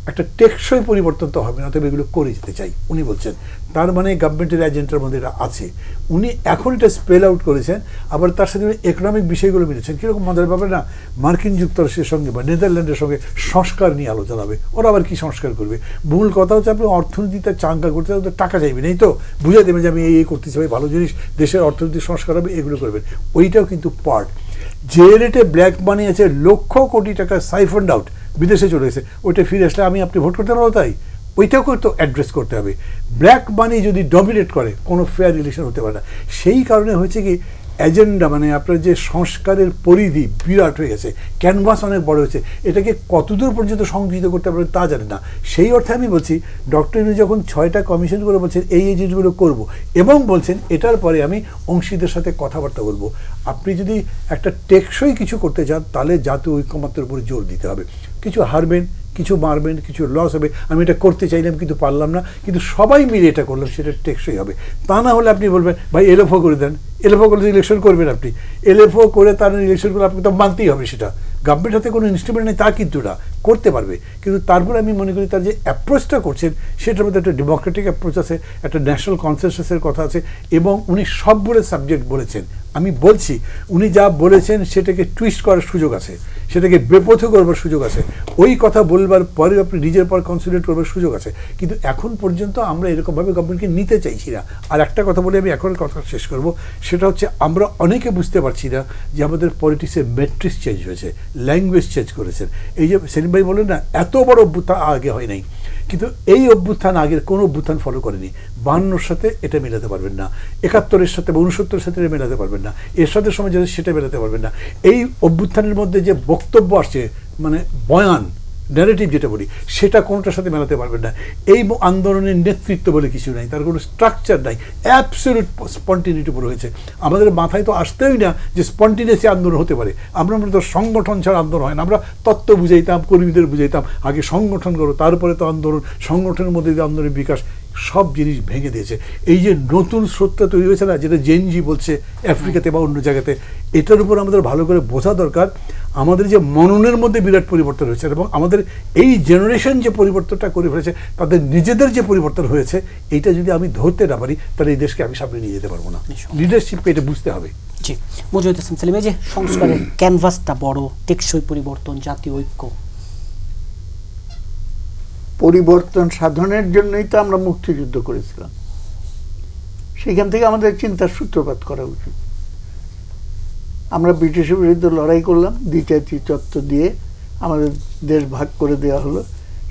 একটা টেকসই পরিবর্তন তো হবে না, তবে এগুলো করে যেতে চাই উনি বলছেন। তার মানে গভর্নমেন্টের এজেন্ডার মধ্যে এটা আছে। উনি এখন এটা স্পেল আউট করেছেন, আবার তার সাথে ইকোনমিক বিষয়গুলো মিলেছেন। কীরকম মজার ব্যাপার না, মার্কিন যুক্তরাষ্ট্রের সঙ্গে বা নেদারল্যান্ডের সঙ্গে সংস্কার নিয়ে আলোচনা হবে। ওরা আবার কি সংস্কার করবে? মূল কথা হচ্ছে আপনি অর্থনীতিতে চাঙ্গা করতে হলে টাকা চাইবেন, এই তো বুঝে দেবেন যে আমি এই করতে চাই, ভালো জিনিস, দেশের অর্থনৈতিক সংস্কার হবে, এগুলো করবেন। ওইটাও কিন্তু পার্ট। যে রেটে ব্ল্যাক মানি আছে, লক্ষ কোটি টাকা সাইফন্ড আউট বিদেশে চলে গেছে, ওইটা ফিরে আসলে আপনি ভোট করতে পারবো, তাই ওইটাকেও তো অ্যাড্রেস করতে হবে। ব্ল্যাক মানি যদি ডমিনেট করে কোনো ফেয়ার ইলেকশন হতে পারে না। সেই কারণে হয়েছে কি, এজেন্ডা মানে আপনার যে সংস্কারের পরিধি বিরাট হয়ে গেছে, ক্যানভাস অনেক বড় হয়েছে, এটাকে কতদূর পর্যন্ত সংযোজিত করতে পারবে তা জানে না। সেই অর্থে আমি বলছি ডক্টর ইউনূস যখন 6টা কমিশন করে বলছেন এই জিনিসগুলো করবো, এবং বলছেন এটার পরে আমি অংশীদের সাথে কথাবার্তা বলবো। আপনি যদি একটা টেকসই কিছু করতে চান, তাহলে জাতীয় ঐক্যমত্যের উপরে জোর দিতে হবে। কিছু হারবেন, কিছু মারবেন, কিছু লস হবে। আমি এটা করতে চাইলাম কিন্তু পারলাম না, কিন্তু সবাই মিলে এটা করলাম, সেটা টেকসই হবে। তা না হলে আপনি বলবেন ভাই এলএফও করে দেন, এলএফও করে ইলেকশন করবেন আপনি, এলএফও করে তার ইলেকশন করে আপনাকে তো মানতেই হবে। সেটা গভর্নমেন্ট হাতে কোনো ইনস্ট্রুমেন্ট নেই তা কিন্তু না, করতে পারবে। কিন্তু তারপরে আমি মনে করি তার যে অ্যাপ্রোচটা করছেন সেটার মধ্যে একটা ডেমোক্রেটিক অ্যাপ্রোচ আছে, একটা ন্যাশনাল কনসেনসাসের কথা আছে, এবং উনি সবগুলো সাবজেক্ট বলেছেন। আমি বলছি উনি যা বলেছেন সেটাকে টুইস্ট করার সুযোগ আছে, সেটাকে বেপথে করবার সুযোগ আছে, ওই কথা বলবার পরে আপনি নিজের পর কনসিডার করবার সুযোগ আছে। কিন্তু এখন পর্যন্ত আমরা এরকমভাবে গভর্নমেন্টকে নিতে চাইছি না। আর একটা কথা বলে আমি এখন কথা শেষ করব, সেটা হচ্ছে আমরা অনেকে বুঝতে পারছি না যে আমাদের পলিটিক্সের ম্যাট্রিক্স চেঞ্জ হয়েছে, ল্যাঙ্গুয়েজ চেঞ্জ করেছেন। এই যে সেলিম ভাই বলেন না, এত বড় অভ্যুত্থান আগে হয় নাই। কিন্তু এই অভ্যুত্থান আগের কোনো অভ্যুত্থান ফলো করেনি। 52-র সাথে এটা মেলাতে পারবেন না, 71-এর সাথে বা 69-এর সাথে এটা মেলাতে পারবেন না, এরশাদের সময় যেটা সেটা মেলাতে পারবেন না। এই অভ্যুত্থানের মধ্যে যে বক্তব্য আসছে, মানে বয়ান, ন্যারেটিভ যেটা বলি, সেটা কোনোটার সাথে মেলাতে পারবেন না। এই আন্দোলনের নেতৃত্ব বলে কিছু নাই, তার কোনো স্ট্রাকচার নাই, অ্যাবসলিউট স্পন্টিনিটি উপর হয়েছে। আমাদের মাথায় তো আসতেই না যে স্পন্টিনিয়াসি আন্দোলন হতে পারে। আমরা তো সংগঠন ছাড়া আন্দোলন হয় না। আমরা তত্ত্ব বুঝাইতাম, কর্মীদের বুঝাইতাম আগে সংগঠন করো, তারপরে তো আন্দোলন, সংগঠনের মধ্যে যে আন্দোলনের বিকাশ, সব জিনিস ভেঙে দিয়েছে। এই যে নতুন স্রোতটা তৈরি হয়েছে না, যেটা জেনজি বলছে আফ্রিকাতে বা অন্য জায়গাতে, এটার উপর আমাদের ভালো করে বোঝা দরকার। আমাদের যে মননের মধ্যে বিরাট পরিবর্তন হয়েছে এবং আমাদের এই জেনারেশন যে পরিবর্তনটা করে ফেলেছে, তাদের নিজেদের যে পরিবর্তন হয়েছে, এইটা যদি আমি ধরতে না পারি, তাহলে এই দেশকে আমি সামনে নিয়ে যেতে পারবো না। লিডারশিপকে এটা বুঝতে হবে। জি, মুজাহিদ হাসান সেলিম, এই যে সংস্কারের ক্যানভাসটা বড়, টেকসই পরিবর্তন, জাতীয় ঐক্য, পরিবর্তন সাধনের জন্যই তো আমরা মুক্তিযুদ্ধ করেছিলাম। সেখান থেকে আমাদের চিন্তার সূত্রপাত করা উচিত। আমরা ব্রিটিশের বিরুদ্ধে লড়াই করলাম, দ্বিতীয় তত্ত্ব দিয়ে আমাদের দেশ ভাগ করে দেওয়া হলো,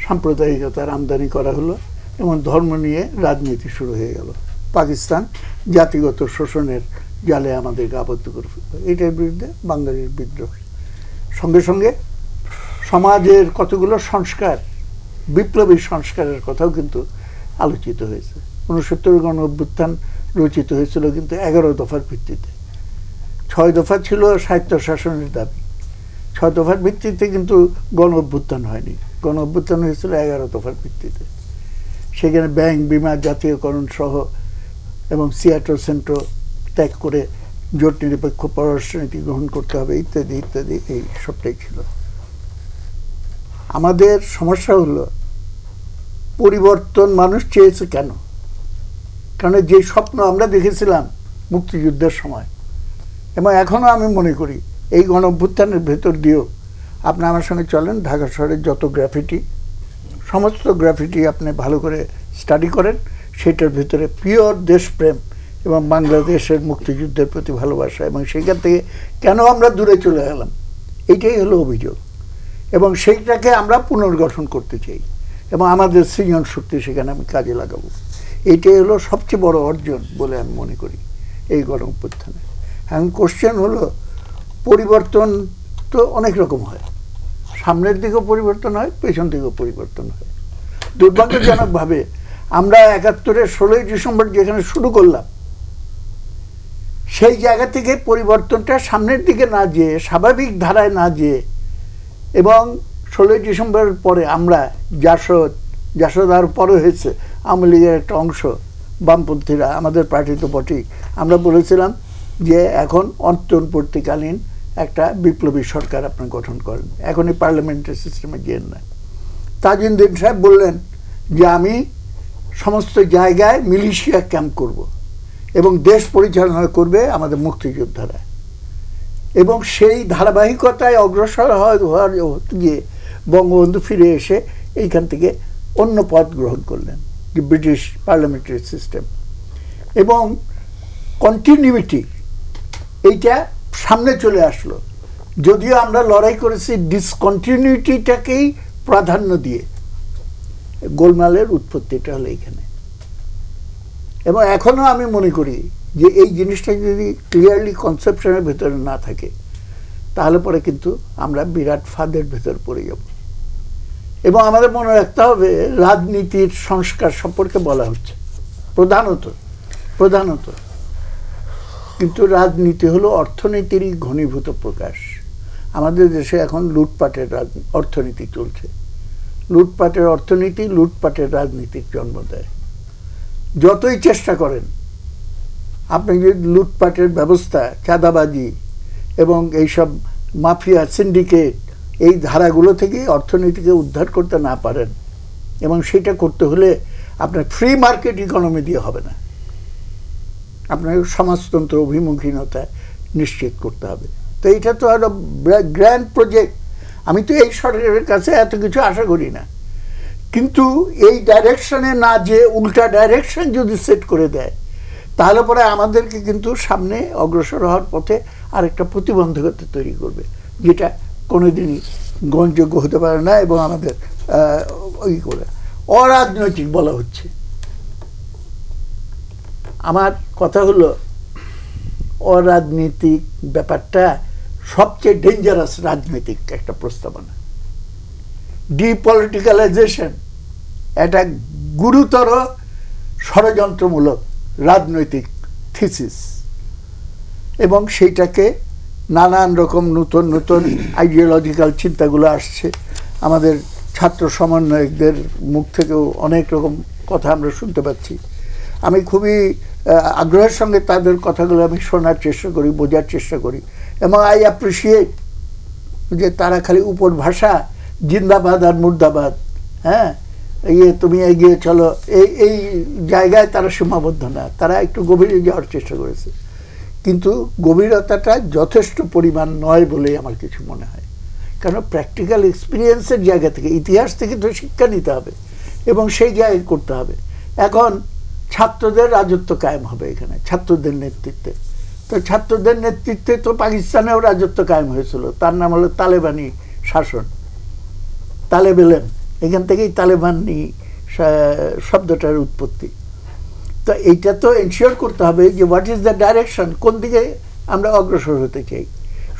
সাম্প্রদায়িকতার আমদানি করা হলো এবং ধর্ম নিয়ে রাজনীতি শুরু হয়ে গেল। পাকিস্তান জাতিগত শোষণের জালে আমাদেরকে আবদ্ধ করে ফেলল। এটার বিরুদ্ধে বাঙালির বিদ্রোহ। সঙ্গে সঙ্গে সমাজের কতগুলো সংস্কার, বিপ্লবী সংস্কারের কথাও কিন্তু আলোচিত হয়েছে। 69 গণ অভ্যুত্থান রচিত হয়েছিল কিন্তু 11 দফার ভিত্তিতে। 6 দফা ছিল স্বায়ত্ত শাসনের দাবি, 6 দফার ভিত্তিতে কিন্তু গণ অভ্যুত্থান হয়নি। গণ অভ্যুত্থান হয়েছিল 11 দফার ভিত্তিতে। সেখানে ব্যাংক, বিমা, জাতীয়করণ সহ এবং সিয়াটো সেন্ট্রো ত্যাগ করে জোট নিরপেক্ষ পররাষ্ট্রনীতি গ্রহণ করতে হবে ইত্যাদি ইত্যাদি, এই সবটাই ছিল। আমাদের সমস্যা হলো পরিবর্তন মানুষ চেয়েছে কেন? কারণ যে স্বপ্ন আমরা দেখেছিলাম মুক্তিযুদ্ধের সময়, এবং এখনও আমি মনে করি এই গণ অভ্যুত্থানের ভেতর দিয়েও, আপনি আমার সঙ্গে চলেন, ঢাকা শহরের যত গ্রাফিটি, সমস্ত গ্রাফিটি আপনি ভালো করে স্টাডি করেন, সেটার ভিতরে পিওর দেশপ্রেম এবং বাংলাদেশের মুক্তিযুদ্ধের প্রতি ভালোবাসা, এবং সেখান থেকে কেন আমরা দূরে চলে গেলাম, এইটাই হলো অভিযোগ। এবং সেইটাকে আমরা পুনর্গঠন করতে চাই এবং আমাদের সৃজন শক্তি সেখানে আমি কাজে লাগাবো। এইটাই হলো সবচেয়ে বড় অর্জন বলে আমি মনে করি এই গণ অভ্যুত্থানে। এখন কোশ্চেন হলো, পরিবর্তন তো অনেক রকম হয়, সামনের দিকেও পরিবর্তন হয়, পেছন দিকেও পরিবর্তন হয়। দুর্ভাগ্যজনকভাবে আমরা 71-এর 16ই ডিসেম্বর যেখানে শুরু করলাম, সেই জায়গা থেকে পরিবর্তনটা সামনের দিকে না যেয়ে, স্বাভাবিক ধারায় না যেয়ে, এবং 16ই ডিসেম্বরের পরে আমরা জাসদ আর পরে হয়েছে আওয়ামী লীগের একটা অংশ, বামপন্থীরা, আমাদের পার্টি তো বটেই, আমরা বলেছিলাম যে এখন অন্তর্বর্তীকালীন একটা বিপ্লবী সরকার আপনি গঠন করেন, এখনই পার্লামেন্টারি সিস্টেমে গিয়েন না। তাজউদ্দিন সাহেব বললেন যে আমি সমস্ত জায়গায় মিলিশিয়া ক্যাম্প করব এবং দেশ পরিচালনা করবে আমাদের মুক্তিযোদ্ধারা। এবং সেই ধারাবাহিকতায় অগ্রসর হওয়ার গিয়ে বঙ্গবন্ধু ফিরে এসে এইখান থেকে অন্য পথ গ্রহণ করলেন, যে ব্রিটিশ পার্লামেন্টারি সিস্টেম। এবং কন্টিনিউইটি এইটা সামনে চলে আসলো, যদিও আমরা লড়াই করেছি ডিসকন্টিনিউটিটাকেই প্রাধান্য দিয়ে। গোলমালের উৎপত্তিটা হলো এইখানে। এবং এখনও আমি মনে করি যে এই জিনিসটা যদি ক্লিয়ারলি কনসেপশনের ভেতরে না থাকে, তাহলে পরে কিন্তু আমরা বিরাট ফাঁদের ভেতর পড়ে যাব। এবং আমাদের মনে রাখতে হবে, রাজনীতির সংস্কার সম্পর্কে বলা হচ্ছে প্রধানত, কিন্তু রাজনীতি হলো অর্থনীতিরই ঘনীভূত প্রকাশ। আমাদের দেশে এখন লুটপাটের অর্থনীতি চলছে। লুটপাটের অর্থনীতি লুটপাটের রাজনীতির জন্ম দেয়। যতই চেষ্টা করেন আপনি যদি লুটপাটের ব্যবস্থা, চাঁদাবাজি এবং এইসব মাফিয়া, সিন্ডিকেট, এই ধারাগুলো থেকে অর্থনীতিকে উদ্ধার করতে না পারেন, এবং সেটা করতে হলে আপনার ফ্রি মার্কেট ইকোনমি দিয়ে হবে না, আপনার সমাজতন্ত্র অভিমুখীনতা নিশ্চিত করতে হবে। তো এইটা তো একটা গ্র্যান্ড প্রজেক্ট। আমি তো এই সরকারের কাছে এত কিছু আশা করি না, কিন্তু এই ডাইরেকশনে না যে উল্টা ডাইরেকশন যদি সেট করে দেয়, তাহলে পরে আমাদেরকে কিন্তু সামনে অগ্রসর হওয়ার পথে আরেকটা প্রতিবন্ধকতা তৈরি করবে, যেটা কোনোদিনই গ্রহণযোগ্য হতে পারে না। এবং আমাদের অরাজনৈতিক বলা হচ্ছে। আমার কথা হলো অরাজনৈতিক ব্যাপারটা সবচেয়ে ডেঞ্জারাস রাজনৈতিক একটা প্রস্তাবনা। ডিপলিটিক্যালাইজেশন একটা গুরুতর ষড়যন্ত্রমূলক রাজনৈতিক থিসিস, এবং সেইটাকে নানান রকম নতুন নতুন আইডিওলজিক্যাল চিন্তাগুলো আসছে। আমাদের ছাত্র সমন্বয়কদের মুখ থেকেও অনেক রকম কথা আমরা শুনতে পাচ্ছি। আমি খুবই আগ্রহের সঙ্গে তাদের কথাগুলো আমি শোনার চেষ্টা করি, বোঝার চেষ্টা করি, এবং আই অ্যাপ্রিসিয়েট যে তারা খালি উপর ভাষা জিন্দাবাদ আর মুর্দাবাদ, হ্যাঁ তুমি এগিয়ে চলো, এই জায়গায় তারা সীমাবদ্ধ না, তারা একটু গভীরে যাওয়ার চেষ্টা করেছে। কিন্তু গভীরতাটা যথেষ্ট পরিমাণ নয় বলেই আমার কিছু মনে হয়। কারণ প্র্যাকটিক্যাল এক্সপিরিয়েন্সের জায়গা থেকে, ইতিহাস থেকে তো শিক্ষা নিতে হবে এবং সেই জায়গায় করতে হবে। এখন ছাত্রদের রাজত্ব কায়েম হবে এখানে, ছাত্রদের নেতৃত্বে। তো ছাত্রদের নেতৃত্বে তো পাকিস্তানেও রাজত্ব কায়েম হয়েছিল, তার নাম হলো তালেবানি শাসন, তালেবেলেন, এখান থেকেই তালেবানি শব্দটার উৎপত্তি। তো এইটা তো এনশিওর করতে হবে যে হোয়াট ইজ দ্য ডাইরেকশন, কোন দিকে আমরা অগ্রসর হতে চাই।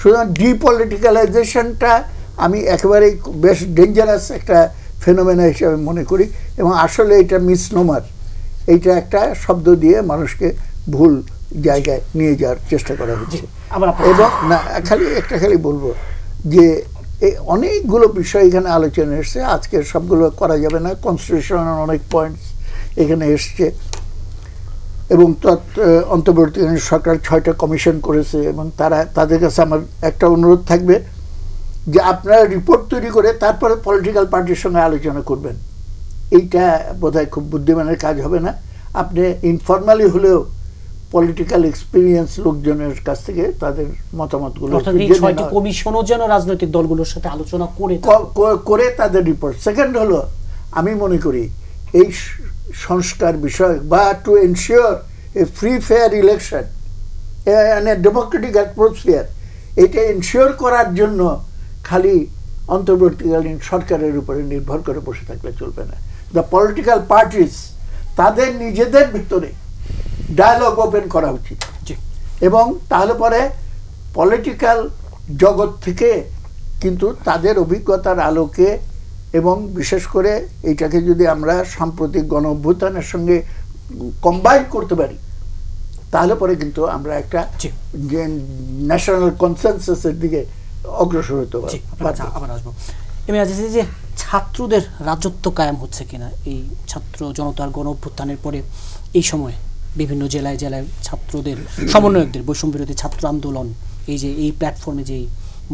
সুতরাং ডিপলিটিক্যালাইজেশনটা আমি একেবারেই বেশ ডেঞ্জারাস একটা ফেনোমেনা হিসেবে মনে করি, এবং আসলে এটা মিসনোমার, এইটা একটা শব্দ দিয়ে মানুষকে ভুল জায়গায় নিয়ে যাওয়ার চেষ্টা করা হচ্ছে। এবং না খালি বলবো যে এই অনেকগুলো বিষয় এখানে আলোচনা এসছে, আজকে সবগুলো করা যাবে না, কনস্টিটিউশনের অনেক পয়েন্টস এখানে এসছে, এবং অন্তর্বর্তীকালীন সরকার 6টা কমিশন করেছে, এবং তাদের কাছে আমার একটা অনুরোধ থাকবে যে আপনারা রিপোর্ট তৈরি করে তারপরে পলিটিক্যাল পার্টির সঙ্গে আলোচনা করবেন। এইটা বোধহয় খুব বুদ্ধিমানের কাজ হবে না। আপনি ইনফর্মালি হলেও পলিটিক্যাল এক্সপিরিয়েন্স লোকজনের কাছ থেকে তাদের মতামতগুলো কমিশনও যেন রাজনৈতিক দলগুলোর সাথে আলোচনা করে তাদের রিপোর্ট। সেকেন্ড হলো, আমি মনে করি এই সংস্কার বিষয় বা to ensure a free fair election and a democratic atmosphere, এটা এনশিওর করার জন্য খালি অন্তর্বর্তীকালীন সরকারের উপরে নির্ভর করে বসে থাকলে চলবে না। দ্য পলিটিক্যাল পার্টিস তাদের নিজেদের ভিতরে ডায়ালগ ওপেন করা উচিত, এবং তাহলে পরে পলিটিক্যাল জগৎ থেকে কিন্তু তাদের অভিজ্ঞতার আলোকে, এবং বিশেষ করে এইটাকে যদি আমরা সাম্প্রতিক গণ অভ্যুত্থানের সঙ্গে কম্বাইন করতে পারি, তাহলে পরে কিন্তু আমরা একটা যে ন্যাশনাল কনসেনসাসের দিকে অগ্রসর হতে পারি। আবার আসবো যে ছাত্রদের রাজত্ব কায়েম হচ্ছে কিনা এই ছাত্র জনতার গণ অভ্যুত্থানের পরে, এই সময়ে বিভিন্ন জেলায় জেলায় ছাত্রদের সমন্বয়কদের বৈষম্য বিরোধী ছাত্র আন্দোলন, এই যে এই প্ল্যাটফর্মে যেই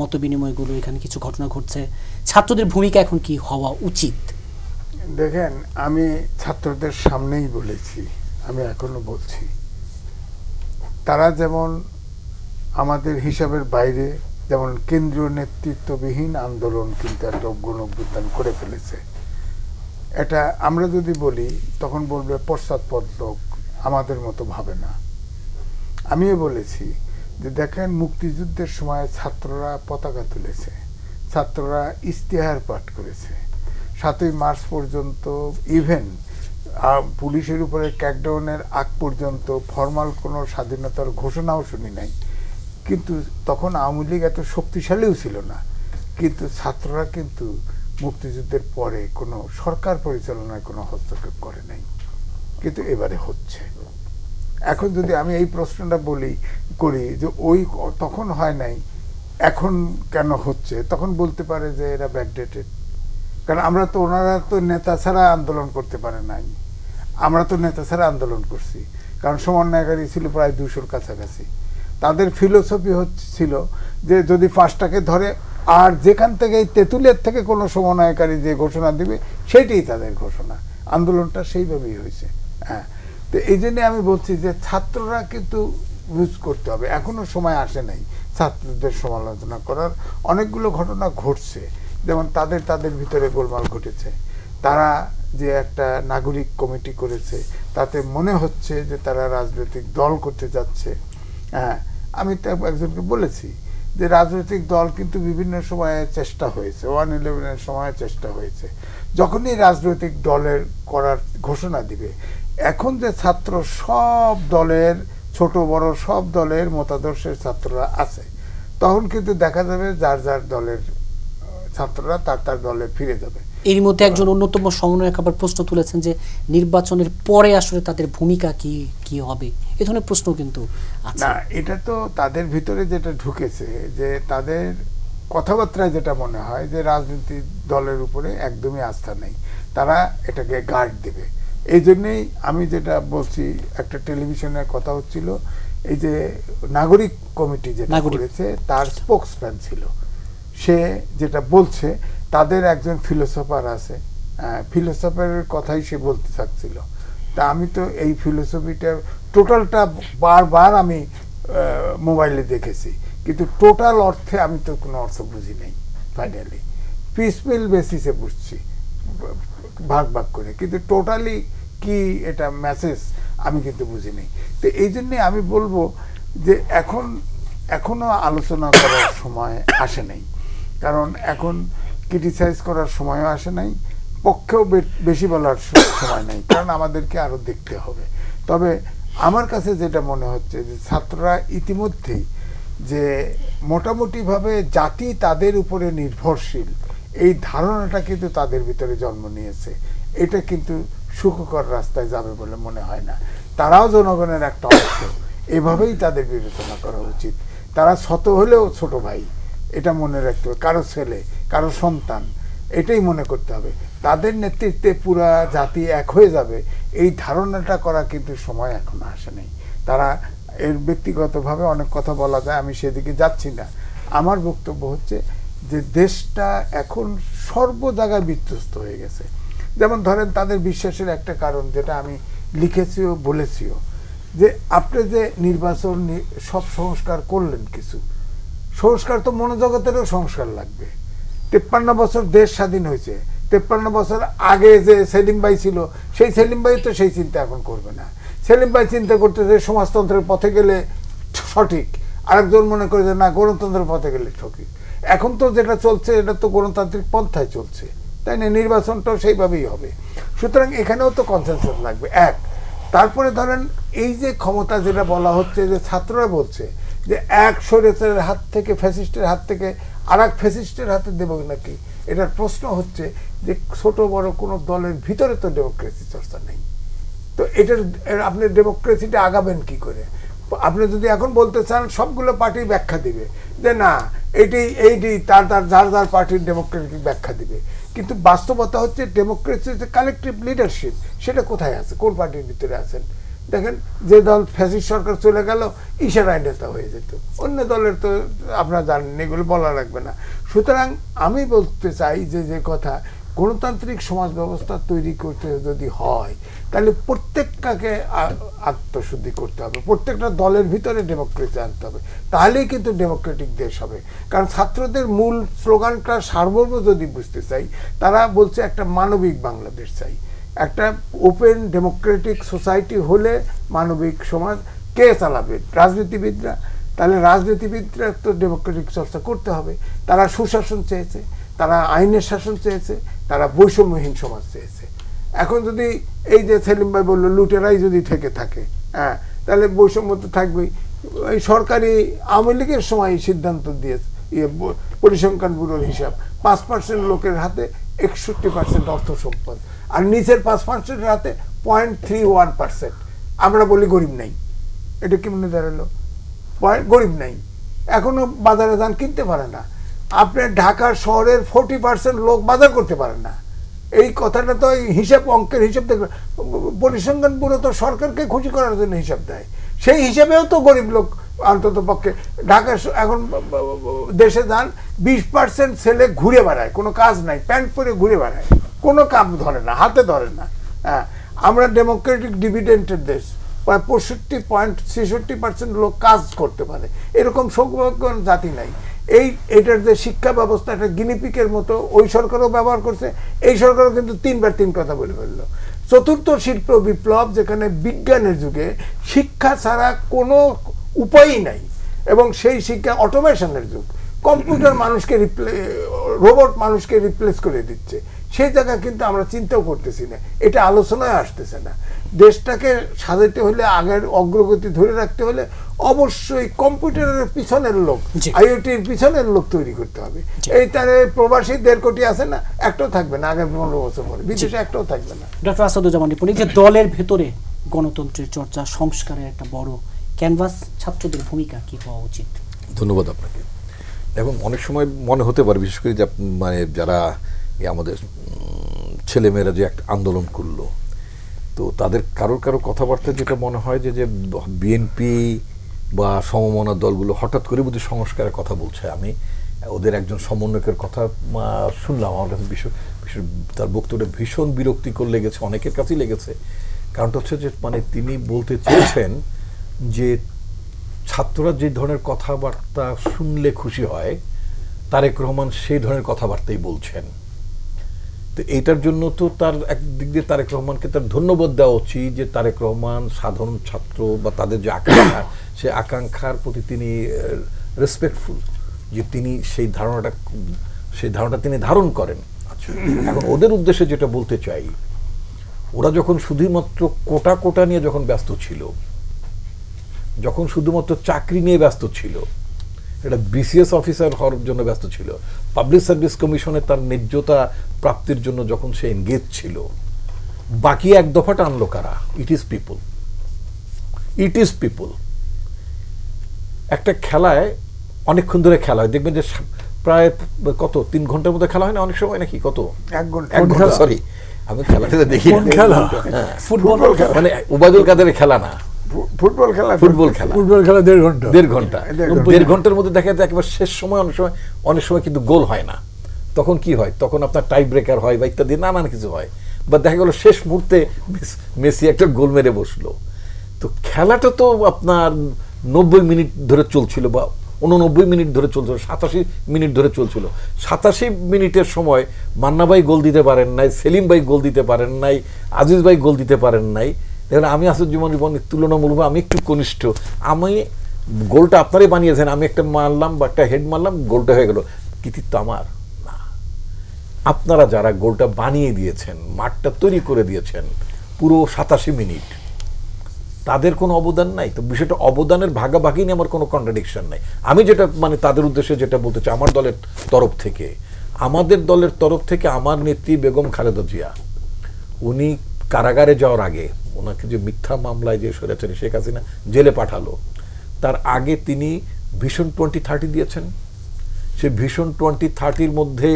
মত বিনিময়গুলো, এখানে কিছু ঘটনা ঘটছে, ছাত্রদের ভূমিকা এখন কি হওয়া উচিত? দেখেন, আমি ছাত্রদের সামনেই বলেছি, আমি এখনো বলছি, তারা যেমন আমাদের হিসাবের বাইরে, যেমন কেন্দ্রীয় নেতৃত্ববিহীন আন্দোলন কিন্তু একটা গণ অভ্যুত্থান করে ফেলেছে। এটা আমরা যদি বলি তখন বলবে পশ্চাৎপদ লোক, আমাদের মতো ভাবে না। আমিও বলেছি যে দেখেন, মুক্তিযুদ্ধের সময় ছাত্ররা পতাকা তুলেছে, ছাত্ররা ইশতেহার পাঠ করেছে, 7ই মার্চ পর্যন্ত, ইভেন পুলিশের উপরে ক্র্যাকডাউনের আগ পর্যন্ত ফরমাল কোনো স্বাধীনতার ঘোষণাও শুনি নাই। কিন্তু তখন আওয়ামী লীগ এত শক্তিশালীও ছিল না, কিন্তু ছাত্ররা কিন্তু মুক্তিযুদ্ধের পরে কোনো সরকার পরিচালনায় কোনো হস্তক্ষেপ করে নাই, কিন্তু এবারে হচ্ছে। এখন যদি আমি এই প্রশ্নটা করি যে ওই তখন হয় নাই, এখন কেন হচ্ছে, তখন বলতে পারে যে এরা ব্যাকডেটেড। কারণ ওনারা তো নেতা ছাড়া আন্দোলন করতে পারে নাই, আমরা তো নেতা ছাড়া আন্দোলন করছি। কারণ সমন্বয়কারী ছিল প্রায় 200-র কাছাকাছি। তাদের ফিলোসফি ছিল যে যদি 5টাকে ধরে, আর যেখান থেকে এই তেঁতুলিয়ার থেকে কোনো সমন্বয়কারী যে ঘোষণা দিবে সেটাই তাদের ঘোষণা। আন্দোলনটা সেইভাবেই হয়েছে। হ্যাঁ, তো এই জন্যে আমি বলছি যে ছাত্ররা কিন্তু ইউজ করতে হবে। এখনো সময় আসে নাই ছাত্রদের সমালোচনা করার। অনেকগুলো ঘটনা ঘটছে, যেমন তাদের ভিতরে গোলমাল ঘটেছে। তারা যে একটা নাগরিক কমিটি করেছে, তাতে মনে হচ্ছে যে তারা রাজনৈতিক দল করতে যাচ্ছে। হ্যাঁ, আমি একজনকে বলেছি যে রাজনৈতিক দল কিন্তু বিভিন্ন সময়ে চেষ্টা হয়েছে, 1/11-এর সময় চেষ্টা হয়েছে, যখনই রাজনৈতিক দলের করার ঘোষণা দিবে, এখন যে ছাত্র সব দলের, ছোট বড় সব দলের মতাদর্শের ছাত্ররা আছে, তখন কিন্তু দেখা যাবে যার যার দলের ছাত্ররা তার দলে ফিরে যাবে। এর মধ্যে একজন অন্যতম সমন্বয়ক আবার প্রশ্ন তুলেছেন যে নির্বাচনের পরে আসলে তাদের ভূমিকা কি হবে, এ ধরনের প্রশ্ন কিন্তু আছে। না, এটা তো তাদের ভিতরে যেটা ঢুকেছে, যে তাদের কথাবার্তায় যেটা মনে হয় যে রাজনৈতিক দলের উপরে একদমই আস্থা নেই, তারা এটাকে গার্ড দেবে। এই জন্যেই আমি যেটা বলছি, একটা টেলিভিশনে কথা হচ্ছিল, এই যে নাগরিক কমিটি যেটা করেছে তার স্পোকসম্যান ছিল, সে যেটা বলছে তাদের একজন ফিলোসফার আছে, ফিলোসফারের কথাই সে বলতে চাচ্ছিল। তা আমি তো এই ফিলোসফিটা টোটালটা বারবার আমি মোবাইলে দেখেছি, কিন্তু টোটাল অর্থে আমি তো কোনো অর্থ বুঝি নেই। ফাইনালি পিসমিল বেসিসে বুঝছি ভাগ ভাগ করে, কিন্তু টোটালি কি এটা মেসেজ আমি কিন্তু বুঝি নেই। তো এই জন্যে আমি বলবো যে এখনো আলোচনা করার সময় আসে নাই, কারণ এখন ক্রিটিসাইজ করার সময়ও আসে নাই, পক্ষেও বেশি বলার সময় নেই, কারণ আমাদেরকে আরো দেখতে হবে। তবে আমার কাছে যেটা মনে হচ্ছে যে ছাত্ররা ইতিমধ্যেই যে মোটামুটিভাবে জাতি তাদের উপরে নির্ভরশীল, এই ধারণাটা কিন্তু তাদের ভিতরে জন্ম নিয়েছে। এটা কিন্তু সুখকর রাস্তায় যাবে বলে মনে হয় না। তারাও জনগণের একটা অংশ, এভাবেই তাদের বিবেচনা করা উচিত। তারা শত হলেও ছোট ভাই, এটা মনে রাখতে হবে, কারো ছেলে, কারো সন্তান, এটাই মনে করতে হবে। তাদের নেতৃত্বে পুরা জাতি এক হয়ে যাবে, এই ধারণাটা করা কিন্তু সময় এখনো আসে নাই। তারা এর ব্যক্তিগতভাবে অনেক কথা বলা যায়, আমি সেদিকে যাচ্ছি না। আমার বক্তব্য হচ্ছে যে দেশটা এখন সর্ব জায়গায় বিধ্বস্ত হয়ে গেছে। যেমন ধরেন তাদের বিশ্বাসের একটা কারণ, যেটা আমি লিখেছিও বলেছিও, যে আপনি যে নির্বাচন সব সংস্কার করলেন, কিছু সংস্কার তো মনোজগতেরও সংস্কার লাগবে। 53 বছর দেশ স্বাধীন হয়েছে, 53 বছর আগে যে সেলিম ভাই ছিল, সেই সেলিম ভাই তো সেই চিন্তা এখন করবে না। সেলিম ভাই চিন্তা করতেছে সমাজতন্ত্রের পথে গেলে সঠিক, আরেকজন মনে করে যে না গণতন্ত্রের পথে গেলে সঠিক। এখন তো যেটা চলছে এটা তো গণতান্ত্রিক পন্থায় চলছে, তাই না? নির্বাচনটাও সেইভাবেই হবে। সুতরাং এখানেও তো কনসেনসাস লাগবে। তারপরে ধরেন এই যে ক্ষমতা যেটা বলা হচ্ছে, যে ছাত্ররা বলছে যে এক স্বৈরাচারের হাত থেকে, ফ্যাসিস্টের হাত থেকে আর এক ফ্যাসিস্টের হাতে দেব নাকি, এটার প্রশ্ন হচ্ছে যে ছোট বড় কোনো দলের ভিতরে তো ডেমোক্রেসি চর্চা নেই। তো এটার আপনি ডেমোক্রেসিটা আগাবেন কি করে? আপনি যদি এখন বলতে চান, সবগুলো পার্টি ব্যাখ্যা দিবে যে না এইটি তার যার যার পার্টির ডেমোক্রেটিক ব্যাখ্যা দিবে, কিন্তু বাস্তবতা হচ্ছে ডেমোক্রেসি যে কালেকটিভ লিডারশিপ, সেটা কোথায় আছে, কোন পার্টির ভিতরে আছেন? দেখেন, যে দল ফ্যাসিস্ট সরকার চলে গেল, ইশারায় নেতা হয়ে যেত, অন্য দলের তো আপনারা জানেন, এগুলো বলা লাগবে না। সুতরাং আমি বলতে চাই যে কথা, গণতান্ত্রিক সমাজ ব্যবস্থা তৈরি করতে যদি হয়, তাহলে প্রত্যেকটাকে আত্মশুদ্ধি করতে হবে, প্রত্যেকটা দলের ভিতরে ডেমোক্রেসি আনতে হবে, তাহলেই কিন্তু ডেমোক্রেটিক দেশ হবে। কারণ ছাত্রদের মূল স্লোগানটা সার্বভৌম যদি বুঝতে চাই, তারা বলছে একটা মানবিক বাংলাদেশ চাই, একটা ওপেন ডেমোক্রেটিক সোসাইটি হলে মানবিক সমাজ কে চালাবে? রাজনীতিবিদরা। তাহলে রাজনীতিবিদরা তো ডেমোক্রেটিক চর্চা করতে হবে। তারা সুশাসন চেয়েছে, তারা আইনের শাসন চেয়েছে, তারা বৈষম্যহীন সমাজ চেয়েছে। এখন যদি এই যে সেলিম ভাই বললো লুটেরাই যদি থেকে থাকে, তাহলে বৈষম্য তো থাকবেই। এই সরকারি আওয়ামী লীগের সময় সিদ্ধান্ত দিয়েছে, পরিসংখ্যান ব্যুরোর হিসাব, 5% লোকের হাতে 61% অর্থ সম্পদ, আর নিচের 5% হাতে 0.31%। আমরা বলি গরিব নাই, এটা কি মনে দাঁড়ালো? গরিব নাই, এখনো বাজারে যান কিনতে পারে না। আপনার ঢাকার শহরের 40% লোক বাজার করতে পারে না। এই কথাটা তো হিসাব, অঙ্কের হিসাব দেখবে, পরিসংখ্যান ব্যুরো তো সরকারকে খুশি করার জন্য হিসাব দেয়, সেই হিসাবেও তো গরিব লোক অন্তত পক্ষে ঢাকা এখন দেশে যান 20% ছেলে ঘুরে বেড়ায়, কোনো কাজ নাই, প্যান্ট পরে ঘুরে বেড়ায়, কোনো কাজ ধরে না, হাতে ধরে না। আমরা ডেমোক্রেটিক ডিভিডেন্টের দেশ, প্রায় 65.66% লোক কাজ করতে পারে, এরকম সৌভাগ্যবান জাতি নাই। এইটার যে শিক্ষা ব্যবস্থা, একটা গিনিপিকের মতো ওই সরকারও ব্যবহার করছে, এই সরকারও কিন্তু 3 কথা বলে ফেললো। চতুর্থ শিল্প বিপ্লব, যেখানে বিজ্ঞানের যুগে শিক্ষা ছাড়া কোনো উপায়ই নাই, এবং সেই শিক্ষা অটোমেশনের যুগ, কম্পিউটার মানুষকে রোবট মানুষকে রিপ্লেস করে দিচ্ছে, সেই জায়গা কিন্তু আমরা চিন্তাও করতেছি না, এটা আলোচনায় আসতেছে না। দেশটাকে সাজাতে হলে, আগের অগ্রগতি ধরে রাখতে হলে অবশ্যই কম্পিউটারের পিছনের লোক, আইওটির পিছনের লোক তৈরি করতে হবে। এই তার প্রবাসী 1.5 কোটি আছে না, একটাও থাকবে না আগামী 15 বছর পরে, বিদেশে একটাও থাকবে না। ডক্টর আসাদুজ্জামান রিপন, যে দলের ভেতরে গণতন্ত্রের চর্চা, সংস্কারের একটা বড় ক্যানভাস, ছাত্রদের ভূমিকা কি হওয়া উচিত? ধন্যবাদ আপনাকে। এবং অনেক সময় মনে হতে পারে, বিশেষ করে মানে যারা আমাদের ছেলেমেয়েরা যে একটা আন্দোলন করলো, তো তাদের কারোর কথাবার্তা যেটা মনে হয় যে বিএনপি বা সমমনা দলগুলো হঠাৎ করে বুঝি সংস্কারের কথা বলছে। আমি ওদের একজন সমন্বয়কের কথা শুনলাম, আমার কাছে তার বক্তব্যটা ভীষণ বিরক্তিকর লেগেছে, অনেকের কাছেই লেগেছে। কারণটা হচ্ছে যে মানে তিনি বলতে চেয়েছেন যে ছাত্ররা যে ধরনের কথাবার্তা শুনলে খুশি হয়, তারেক রহমান সেই ধরনের কথাবার্তাই বলছেন। তো এইটার জন্য তো তার একদিক দিয়ে তারেক রহমানকে তার ধন্যবাদ দেওয়া উচিত যে তারেক রহমান সাধারণ ছাত্র বা তাদের যে আকাঙ্ক্ষা, সেই আকাঙ্ক্ষার প্রতি তিনি রেসপেক্টফুল, যে তিনি সেই ধারণাটা তিনি ধারণ করেন। আচ্ছা, এখন ওদের উদ্দেশ্যে যেটা বলতে চাই, ওরা যখন শুধুমাত্র কোটা নিয়ে যখন ব্যস্ত ছিল, যখন শুধুমাত্র চাকরি নিয়ে ব্যস্ত ছিল, এটা বিসিএস অফিসার হওয়ার জন্য ব্যস্ত ছিল, পাবলিক সার্ভিস কমিশনে তার ন্যায্যতা প্রাপ্তির জন্য যখন সে এনগেজ ছিল, বাকি এক দফাটা আনলো কারা? It is people. একটা খেলায় অনেকক্ষণ ধরে খেলা হয়, দেখবেন যে প্রায় কত 3 ঘন্টার মধ্যে খেলা হয় না অনেক সময়, নাকি কত 1 ঘন্টা, সরি আমি খেলাটা দেখি ফুটবল মানে ওবায়দুল কাদেরের খেলা না, ফুটবল খেলা 1.5 ঘন্টা 1.5 ঘন্টার মধ্যে দেখা যায় একেবারে শেষ সময় অনেক সময় কিন্তু গোল হয় না। তখন কি হয়? তখন আপনার টাই ব্রেকার হয় বা ইত্যাদি নানান কিছু হয়, বা দেখা গেল শেষ মুহূর্তে মেসি একটা গোল মেরে বসলো। তো খেলাটা তো আপনার 90 মিনিট ধরে চলছিল বা 89 মিনিট ধরে চলছিল, 87 মিনিট ধরে চলছিল। 87 মিনিটের সময় মান্না ভাই গোল দিতে পারেন নাই, সেলিম ভাই গোল দিতে পারেন নাই, আজিজ ভাই গোল দিতে পারেন নাই। দেখুন, আমি আসাদুজ্জামান রিপনের তুলনামূলকভাবে আমি একটু কনিষ্ঠ, আমি গোলটা আপনারাই বানিয়েছেন, আমি একটা মারলাম বা একটা হেড মারলাম, গোলটা হয়ে গেল, কৃতিত্ব আমার না। আপনারা যারা গোলটা বানিয়ে দিয়েছেন, মাঠটা তৈরি করে দিয়েছেন পুরো 87 মিনিট, তাদের কোনো অবদান নাই? তো বিষয়টা অবদানের ভাগাভাগি নিয়ে আমার কোনো কন্ট্রাডিকশন নাই। আমি যেটা মানে তাদের উদ্দেশ্যে যেটা বলতে চাই, আমাদের দলের তরফ থেকে আমার নেত্রী বেগম খালেদা জিয়া, উনি কারাগারে যাওয়ার আগে, ওনাকে যে মিথ্যা মামলায় যে স্বৈরাচারী শেখ হাসিনা জেলে পাঠালো, তার আগে তিনি ভিশন 2030 দিয়েছেন। সে ভিশন 2030 মধ্যে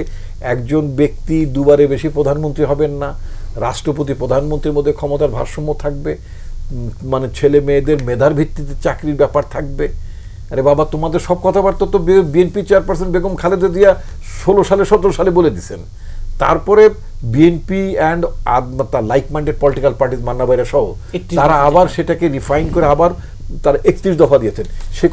একজন ব্যক্তি 2বারে বেশি প্রধানমন্ত্রী হবেন না, রাষ্ট্রপতি প্রধানমন্ত্রীর মধ্যে ক্ষমতার ভারসাম্য থাকবে, মানে ছেলে মেয়েদের মেধার ভিত্তিতে চাকরির ব্যাপার থাকবে। আরে বাবা, তোমাদের সব কথাবার্তা তো বিএনপি চেয়ারপারসন বেগম খালেদা জিয়া 16 সালে 17 সালে বলে দিয়েছেন। তারপরে বিএনপি অ্যান্ড তার like minded political parties Manna ভাইরা সহ তারা আবার সেটাকে রিফাইন করে আবার তারা 31 দফা দিয়েছেন। সেই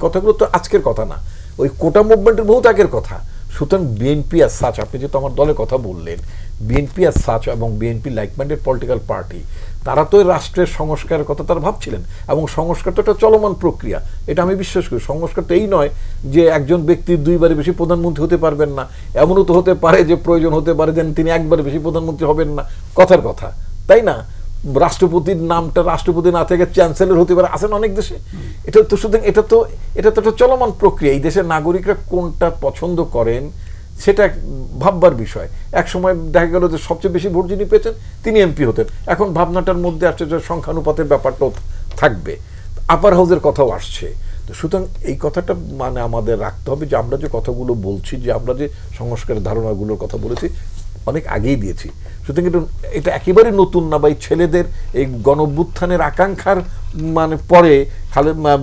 কথাগুলো তো আজকের কথা না, ওই কোটা মুভমেন্টের বহুত আগের কথা। সুতরাং বিএনপি অ্যাজ সাচ, আপনি যেহেতু আমার দলের কথা বললেন, বিএনপি অ্যাজ সাচ এবং BNP like minded political party, তারা তো রাষ্ট্রের সংস্কারের কথা তারা ভাবছিলেন, এবং সংস্কারটা একটা চলমান প্রক্রিয়া, এটা আমি বিশ্বাস করি। সংস্কারটা এই নয় যে একজন ব্যক্তি 2বারে বেশি প্রধানমন্ত্রী হতে পারবেন না, এমনও তো হতে পারে যে প্রয়োজন হতে পারে যে তিনি 1বারে বেশি প্রধানমন্ত্রী হবেন না, কথার কথা, তাই না? রাষ্ট্রপতির নামটা রাষ্ট্রপতি না থেকে চ্যান্সেলর হতে পারে, আছেন অনেক দেশে। এটা তো সুতরাং এটা তো একটা চলমান প্রক্রিয়া। এই দেশের নাগরিকরা কোনটা পছন্দ করেন সেটা ভাববার বিষয়। এক সময় দেখা গেল যে সবচেয়ে বেশি ভোট যিনি পেয়েছেন তিনি এমপি হতেন, এখন ভাবনাটার মধ্যে আসছে যে সংখ্যানুপাতের ব্যাপারটাও থাকবে, আপার হাউসের কথাও আসছে। তো সুতরাং এই কথাটা মানে আমাদের রাখতে হবে যে আমরা যে কথাগুলো বলছি, যে আমরা যে সংস্কারের ধারণাগুলোর কথা বলেছি অনেক আগেই দিয়েছি। সুতরাং এটা একেবারে নতুন না, বা এই ছেলেদের এই গণঅভ্যুত্থানের আকাঙ্ক্ষার মানে পরে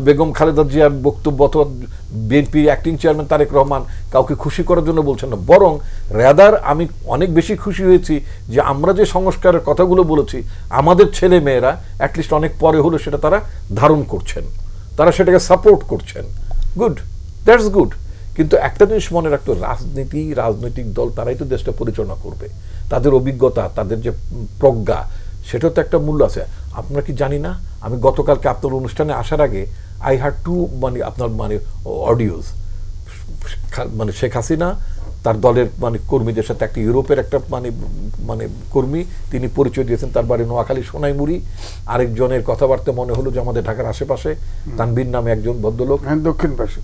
বেগম খালেদা জিয়ার বক্তব্য অথবা বিএনপির অ্যাক্টিং চেয়ারম্যান তারেক রহমান কাউকে খুশি করার জন্য বলছেন না, বরং রাদার আমি অনেক বেশি খুশি হয়েছি যে আমরা যে সংস্কারের কথাগুলো বলেছি আমাদের ছেলে মেয়েরা অ্যাটলিস্ট অনেক পরে হলো সেটা তারা ধারণ করছেন, তারা সেটাকে সাপোর্ট করছেন। Good, that's good. কিন্তু একটা জিনিস মনে রাখতো, রাজনৈতিক দল তারাই তো দেশটা পরিচালনা করবে, তাদের অভিজ্ঞতা, তাদের যে প্রজ্ঞা, সেটাও তো একটা মূল্য আছে। আপনারা কি জানি না, আমি গতকালকে আপনার অনুষ্ঠানে আসার আগে আই হ্যাড টু মানে আপনার মানে অডিওস, মানে শেখ হাসিনা তার দলের মানে কর্মীদের সাথে একটা ইউরোপের একটা মানে মানে কর্মী, তিনি পরিচয় দিয়েছেন তার বাড়ি নোয়াখালী সোনাইমুড়ি। আরেকজনের কথাবার্তা মনে হলো যে আমাদের ঢাকার আশেপাশে তানবীর নামে একজন ভদ্রলোক, দক্ষিণ পাশে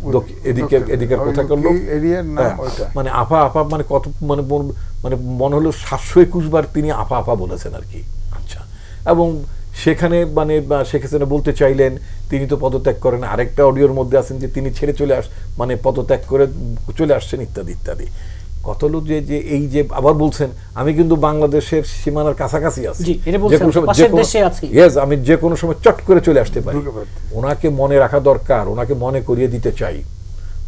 এদিকের কথা করলো, মানে আপা আপা মানে কত মানে মানে মনে হলো 721 বার তিনি আপা আপা বলেছেন আর কি। আচ্ছা, এবং সেখানে মানে শেখ হাসিনা বলতে চাইলেন তিনি তো পদত্যাগ করেন, আরেকটা অডিওর মধ্যে আছেন যে তিনি ছেড়ে মানে পদত্যাগ করে চলে আসছেন ইত্যাদি ইত্যাদি। কত লোক যে এই যে আবার বলছেন আমি কিন্তু বাংলাদেশের সীমানার কাছাকাছি আছি, আমি যে কোনো সময় চট করে চলে আসতে পারি। ওনাকে মনে রাখা দরকার, ওনাকে মনে করিয়ে দিতে চাই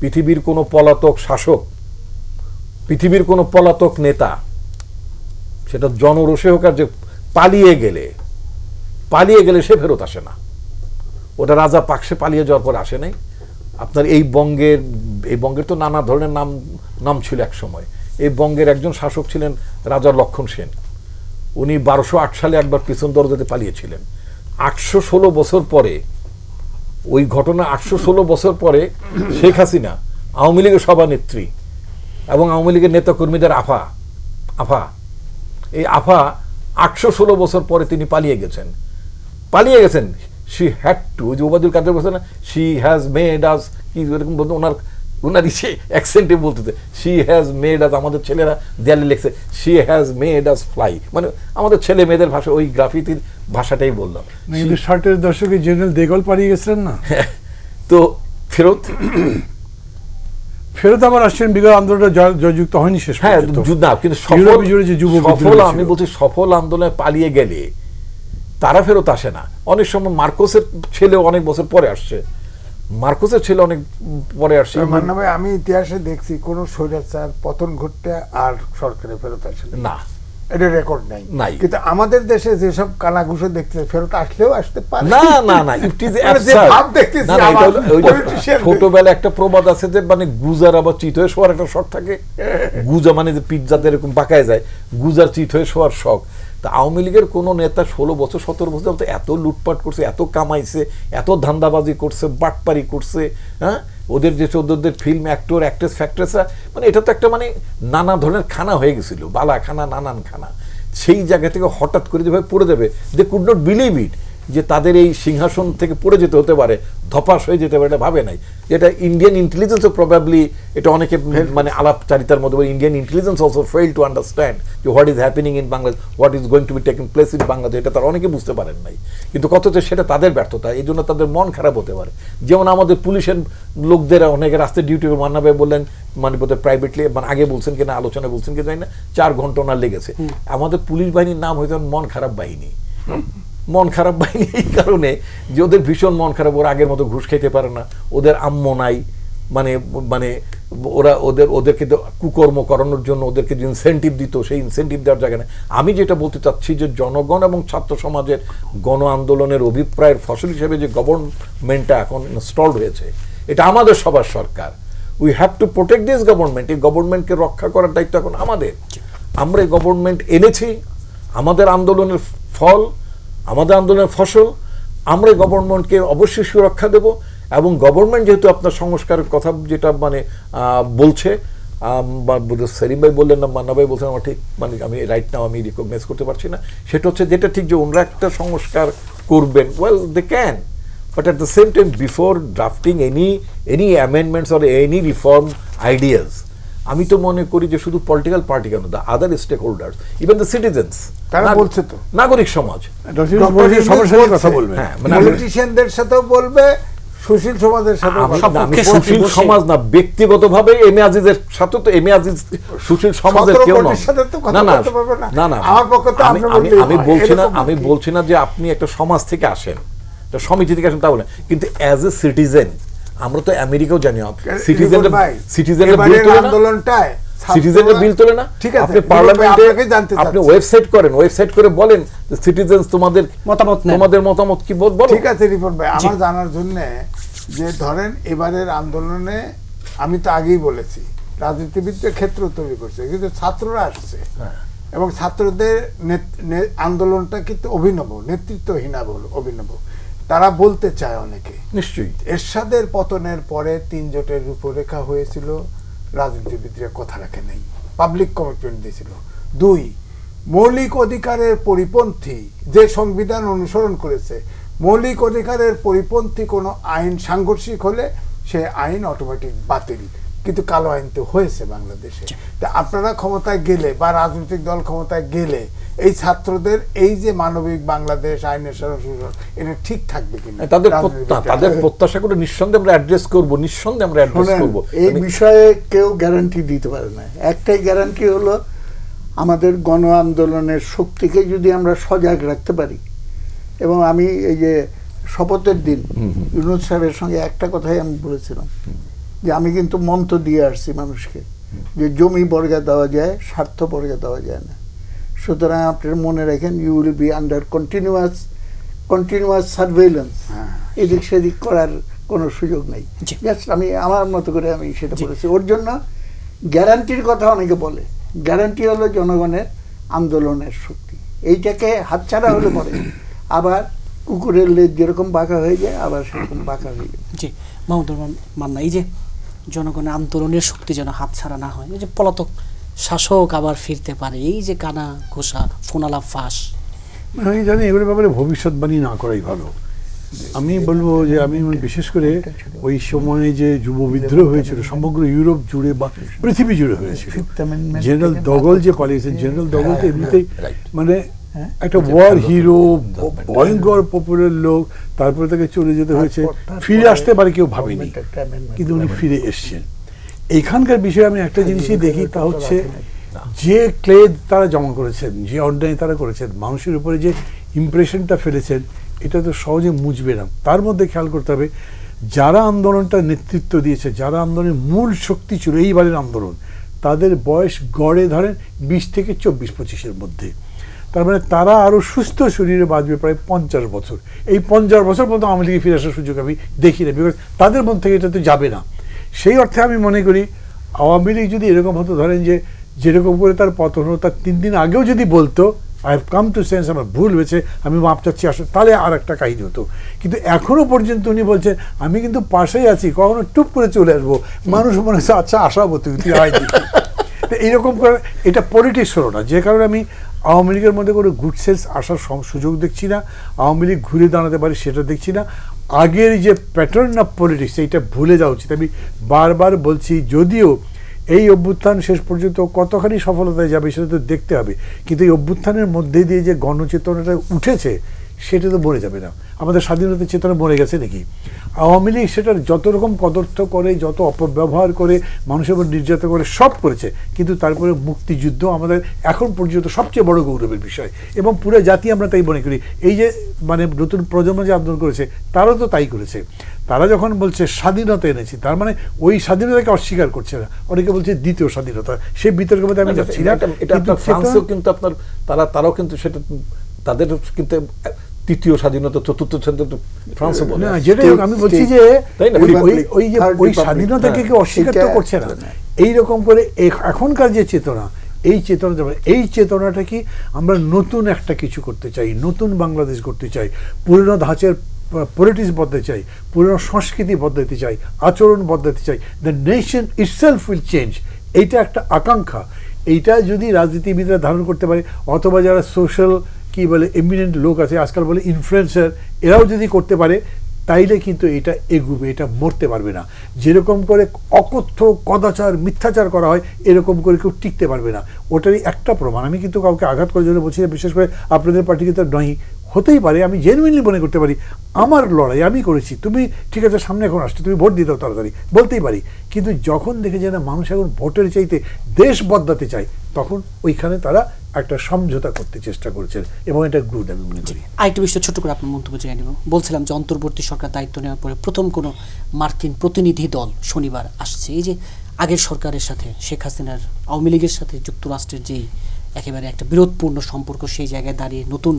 পৃথিবীর কোনো পলাতক শাসক, পৃথিবীর কোনো পলাতক নেতা, সেটা জনরোষে হোক আর যে পালিয়ে গেলে সে ফেরত আসে না। ওটা রাজা পাকসে পালিয়ে যাওয়ার পর আসে নাই। আপনার এই বঙ্গের তো নানা ধরনের নাম ছিল এক সময়। এই বঙ্গের একজন শাসক ছিলেন রাজা লক্ষণ সেন। উনি 1208 সালে একবার পিছন দরজাতে পালিয়েছিলেন। 816 বছর পরে ওই ঘটনা, 816 বছর পরে শেখ হাসিনা আওয়ামী লীগের সভানেত্রী এবং আওয়ামী লীগের নেতাকর্মীদের আফা এই আফা 816 বছর পরে তিনি পালিয়ে গেছেন। শি হ্যাড টু, যে ওবায়দুল কাদের বলছে না, শি হ্যাজ মেড আস, কি এরকম বলতে ওনার ইসে অ্যাকসেন্টে বলতে, শি হ্যাজ মেড আস, আমাদের ছেলেরা দেয়ালে লিখছে she has made us fly, মানে আমাদের ছেলে মেয়েদের ভাষা, ওই গ্রাফিতির ভাষাটাই বললাম। কিন্তু 60-এর দশকে জেনারেল দেগল পালিয়ে গেছিলেন না, তো ফেরত আবার আসছেন, বিগত আন্দোলনটা জয়যুক্ত হয়নি শেষ। হ্যাঁ, না, কিন্তু সফল আমি বলছি সফল আন্দোলনে পালিয়ে গেলে তারা ফেরত আসে না। অনেক সময় মার্কোসের ছেলে অনেক বছর পরে আসছে, মানে আমি ইতিহাসে দেখছি কোন স্বৈরাচার পতন ঘটতে আর সরকারে ফেরত আসে না, এটা রেকর্ড নাই। কিন্তু আমাদের দেশে যেসব কানাঘুষো দেখতে ফেরত আসলেও আসতে পারে না, ছোটবেলায় একটা প্রবাদ আছে যে মানে গুজার আবার চিত হয়ে শোয়ার একটা শখ থাকে। গুজা মানে যে পিঠ যাতে এরকম পাকায় যায়, গুজার চিত হয়ে শোয়ার শখ। তা আওয়ামী লীগের কোনো নেতা 16 বছর 17 বছর এত লুটপাট করছে, এত কামাইছে, এত ধান্দাবাজি করছে, বাটপারি করছে, হ্যাঁ, ওদের যে ওদের ফিল্ম অ্যাক্টর অ্যাক্ট্রেস ফ্যাক্ট্রেসরা, মানে এটা তো একটা মানে নানা ধরনের খানা হয়ে গেছিল, বালা খানা, নানান খানা। সেই জায়গা থেকে হঠাৎ করে যেভাবে পড়ে যাবে, they could not believe it, যে তাদের এই সিংহাসন থেকে পড়ে যেতে হতে পারে, ধপাস হয়ে যেতে পারে, এটা ভাবে নাই। এটা ইন্ডিয়ান ইন্টেলিজেন্সও প্রবাবলি, এটা অনেকে মানে আলাপচারিতার মধ্যে Indian intelligence also fail to understand যে what is happening in Bangladesh, what is going to be taking place in Bangladesh, এটা তারা অনেকে বুঝতে পারেন নাই। কিন্তু কতটা সেটা তাদের ব্যর্থতা, এই জন্য তাদের মন খারাপ হতে পারে। যেমন আমাদের পুলিশের লোকদের অনেকে রাস্তায় ডিউটি মান্না ভাই বললেন, মানে বোধহয় প্রাইভেটলি, মানে আগে বলছেন কিনা আলোচনা বলছেন কি জানি না, 4 ঘন্টা ওনার লেগেছে। আমাদের পুলিশ বাহিনীর নাম হয়তো মন খারাপ বাহিনী। মন খারাপ বাহিনী এই কারণে যে ওদের ভীষণ মন খারাপ, ওরা আগের মতো ঘুষ খেতে পারে না, ওদের আম্ম নাই, মানে ওরা ওদেরকে কুকর্ম করানোর জন্য ওদেরকে যে ইনসেন্টিভ দিত, সেই ইনসেন্টিভ দেওয়ার জায়গা নেই। আমি যেটা বলতে চাচ্ছি যে জনগণ এবং ছাত্র সমাজের গণ আন্দোলনের অভিপ্রায়ের ফসল হিসেবে যে গভর্নমেন্টটা এখন ইনস্টলড হয়েছে, এটা আমাদের সবার সরকার। We have to protect this government. এই গভর্নমেন্টকে রক্ষা করার দায়িত্ব এখন আমাদের। আমরা এই গভর্নমেন্ট এনেছি, আমাদের আন্দোলনের ফল, আমাদের আন্দোলনের ফসল। আমরা গভর্নমেন্টকে অবশ্যই সুরক্ষা দেব। এবং গভর্নমেন্ট যেহেতু আপনার সংস্কারের কথা যেটা মানে বলছে, সেলিম ভাই বললেন না, মান্না ভাই বলছেন, আমার ঠিক মানে আমি রাইট নাও আমি রিকগনাইজ করতে পারছি না, সেটা হচ্ছে যেটা ঠিক যে ওনারা একটা সংস্কার করবেন, well they can, but at the same time before drafting any amendments or any reform ideas, আমি তো মনে করি যে শুধু পলিটিক্যাল পার্টি কেন, the other stakeholders, even the citizens, তারা বলছে তো, নাগরিক সমাজ কথা বলবে, পলিটিশিয়ানদের সাথেও বলবে, সুশীল সমাজের সাথে। সুশীল সমাজ না, ব্যক্তিগতভাবে এম এ আজিজের সাথে তো, এম এ আজিজ সুশীল সমাজের কেউ নয়। না, আমি বলছি না যে আপনি একটা সমাজ থেকে আসেন, একটা সমিতি থেকে আসেন, তা বলেন, কিন্তু অ্যাজ এ সিটিজেন আমরা তো আমেরিকাও জানি, সিটিজেনের বিল তোলে না, ঠিক আছে, আপনি পার্লামেন্টে আপনি ওয়েবসাইট করে বলেন সিটিজেনস তোমাদের মতামত কি বল। ঠিক আছে রিপন ভাই, আমার জানার জন্য যে ধরেন এবারের আন্দোলনে আমি তো আগেই বলেছি রাজনীতিবিদদের ক্ষেত্র তৈরি করছে, কিন্তু ছাত্ররা আসছে এবং ছাত্রদের আন্দোলনটা কিন্তু অভিনব, নেতৃত্বহীনা অভিনব। তারা বলতে চায় অনেকে নিশ্চয়ই এরশাদের পতনের পরে 3 জোটের রূপরেখা হয়েছিল, রাজনীতিবিদরা কথা রাখে নাই, পাবলিক কমিটমেন্ট দিয়েছিল। 2, মৌলিক অধিকারের পরিপন্থী যে সংবিধান অনুসরণ করেছে, মৌলিক অধিকারের পরিপন্থী কোনো আইন সাংঘর্ষিক হলে সে আইন অটোমেটিক বাতিল। কিন্তু কালো আইন তো হয়েছে বাংলাদেশে। তা আপনারা ক্ষমতায় গেলে বা রাজনৈতিক দল ক্ষমতায় গেলে এই ছাত্রদের এই যে মানবিক বাংলাদেশ, আইনের শাসন, এটা ঠিক থাকবে কিনা তাদের প্রত্যাশাগুলো নিঃসন্দেহে আমরা অ্যাড্রেস করব, নিঃসন্দেহে আমরা অ্যাড্রেস করব। এই বিষয়ে কেউ গ্যারান্টি দিতে পারে না। একটাই গ্যারান্টি হলো আমাদের গণ আন্দোলনের শক্তিকে যদি আমরা সজাগ রাখতে পারি। এবং আমি এই যে শপথের দিন ইউনূস সাহেবের সঙ্গে একটা কথাই আমি বলেছিলাম যে আমি কিন্তু মন্ত্র দিয়ে আসছি মানুষকে যে জমি বর্গা দেওয়া যায়, স্বার্থ বর্গা দেওয়া যায় না। সুতরাং আপনার মনে রাখেন, you will be under continuous surveillance. এদিক সেদিক করার কোনো সুযোগ নেই। জাস্ট আমি আমার মতো করে আমি সেটা বলেছি। ওর জন্য গ্যারান্টির কথা অনেকে বলে, গ্যারান্টি হলো জনগণের আন্দোলনের শক্তি। এইটাকে হাতছাড়া হলে পরে আবার কুকুরের লেজ যেরকম বাঁকা হয়ে যায় আবার সেরকম বাঁকা হয়ে যায়। জি, মাহমুদুর মান্না, এই যে জনগণের আন্দোলনের শক্তি যেন হাতছাড়া না হয়, এই যে পলাতক শাসক আবার ফিরতে পারে, এই যে কানা ঘোষা ফোনালা ফাঁস, আমি জানি এগুলোর ব্যাপারে ভবিষ্যৎবাণী না করাই ভালো। আমি বলবো যে আমি বিশেষ করে ওই সময়ে যে যুব বিদ্রোহ হয়েছিল সমগ্র ইউরোপ জুড়ে বা পৃথিবী জুড়ে হয়েছিল, জেনারেল দগল যে পালিয়েছেন, জেনারেল দগল তো এমনিতেই মানে একটা ওয়ার হিরো, ভয়ঙ্কর পপুলার লোক, তারপরে তাকে চলে যেতে হয়েছে, ফিরে আসতে পারে কেউ ভাবেনি, কিন্তু উনি ফিরে এসছেন। এইখানকার বিষয়ে আমি একটা জিনিসই দেখি, তা হচ্ছে যে ক্লেদ তারা জমা করেছেন, যে অন্যায় তারা করেছেন, মানুষের উপরে যে ইমপ্রেশনটা ফেলেছেন, এটা তো সহজে মুছবে না। তার মধ্যে খেয়াল করতে হবে যারা আন্দোলনটা নেতৃত্ব দিয়েছে, যারা আন্দোলনের মূল শক্তি ছিল এইবারের আন্দোলন, তাদের বয়স গড়ে ধরেন 20 থেকে 24-25-এর মধ্যে। তার মানে তারা আরও সুস্থ শরীরে বাঁচবে প্রায় 50 বছর। এই 50 বছর পর্যন্ত আওয়ামী লীগে ফিরে আসার সুযোগ আমি দেখি না, বিকজ তাদের মন থেকে এটা তো যাবে না। সেই অর্থে আমি মনে করি আওয়ামী লীগ যদি এরকম হতো, ধরেন যে যেরকম করে তার পতন হলো তার 3 দিন আগেও যদি বলতো I have come to sense, আমার ভুল হয়েছে, আমি মাপ চাচ্ছি আসলে, তাহলে আর একটা কাহিনী হতো। কিন্তু এখনও পর্যন্ত উনি বলছেন আমি কিন্তু পাশেই আছি, কখনো টুপ করে চলে আসবো, মানুষ মনে হচ্ছে আচ্ছা আসাবো তুই হয় দেখি। তো এইরকম করে এটা পলিটিক্স হলো না, যে কারণে আমি আওয়ামী লীগের মধ্যে কোনো গুড সেন্স আসার সুযোগ দেখছি না, আওয়ামী লীগ ঘুরে দাঁড়াতে পারে সেটা দেখছি না। আগের যে প্যাটার্ন অফ পলিটিক্স এইটা ভুলে যাওয়া উচিত। আমি বারবার বলছি, যদিও এই অভ্যুত্থান শেষ পর্যন্ত কতখানি সফলতায় যাবে সেটা তো দেখতে হবে, কিন্তু এই অভ্যুত্থানের মধ্যে দিয়ে যে গণচেতনাটা উঠেছে সেটা তো মরে যাবে না। আমাদের স্বাধীনতার চেতনা মরে গেছে নাকি? আওয়ামী লীগ সেটার যত রকম কদর্থ করে, যত অপব্যবহার করে, মানুষের উপর নির্যাতন করে, সব করেছে, কিন্তু তারপরে মুক্তিযুদ্ধ আমাদের এখন পর্যন্ত সবচেয়ে বড় গৌরবের বিষয়, এবং পুরো জাতি আমরা তাই মনে করি। এই যে মানে নতুন প্রজন্ম যে আন্দোলন করেছে তারাও তো তাই করেছে। তারা যখন বলছে স্বাধীনতা এনেছি, তার মানে ওই স্বাধীনতাকে অস্বীকার করছে না, অনেকে বলছে দ্বিতীয় স্বাধীনতা। সেই বিতর্কের মধ্যে আমি যাচ্ছি না। কিন্তু আপনার তারাও কিন্তু সেটা তাদের কিন্তু তৃতীয় স্বাধীনতা, চতুর্থ স্বাধীনতা ফ্রান্সও বলে। যেটাই হোক, আমি বলছি যে ওই স্বাধীনতাকে কেউ অস্বীকার তো করছে না। এইরকম করে এখনকার যে চেতনা, এই চেতনাটা কি আমরা নতুন একটা কিছু করতে চাই, নতুন বাংলাদেশ করতে চাই, পুরনো ধাঁচের পলিটিক্স বদলাতে চাই, পুরনো সংস্কৃতি বদলাতে চাই, আচরণ বদলাতে চাই। The nation itself will change, এইটা একটা আকাঙ্ক্ষা। এইটা যদি রাজনীতিবিদরা ধারণ করতে পারে, অথবা যারা সোশ্যাল কি বলে এমিনেন্ট লোক আছে, আজকাল বলে ইনফ্লুয়েন্সার, এরাও যদি করতে পারে, তাইলে কিন্তু এটা এগুবে, এটা মরতে পারবে না। যেরকম করে অকথ্য কদাচার মিথ্যাচার করা হয়, এরকম করে কেউ টিকতে পারবে না। ওটারই একটা প্রমাণ। আমি কিন্তু কাউকে আঘাত করার জন্য বলছি না, বিশেষ করে আপনাদের পার্টিকে তো নয়, হতেই পারে আমি জেনুইনলি মনে করতে পারি আমার লড়াই আমি করেছি, তুমি ঠিক আছে সামনে এখন আসছে, তুমি ভোট দিয়ে দাও তাড়াতাড়ি, বলতেই পারি। কিন্তু যখন দেখে যায় না মানুষ এখন ভোটের চাইতে দেশ বদলাতে চায়, তখন ওইখানে তারা একটা সমঝোতা করতে চেষ্টা করছেন, এবং এটা গুড আমি মনে করি। আরেকটা বিষয় ছোট করে আপনার মন্তব্য জেনে নেব। বলছিলাম যে অন্তর্বর্তী সরকার দায়িত্ব নেওয়ার পরে প্রথম কোনো মার্কিন প্রতিনিধি দল শনিবার আসছে। এই যে আগের সরকারের সাথে শেখ হাসিনার আওয়ামী লীগের সাথে যুক্তরাষ্ট্রের যেই একেবারে একটা বিরোধপূর্ণ সম্পর্ক, সেই জায়গায় দাঁড়িয়ে নতুন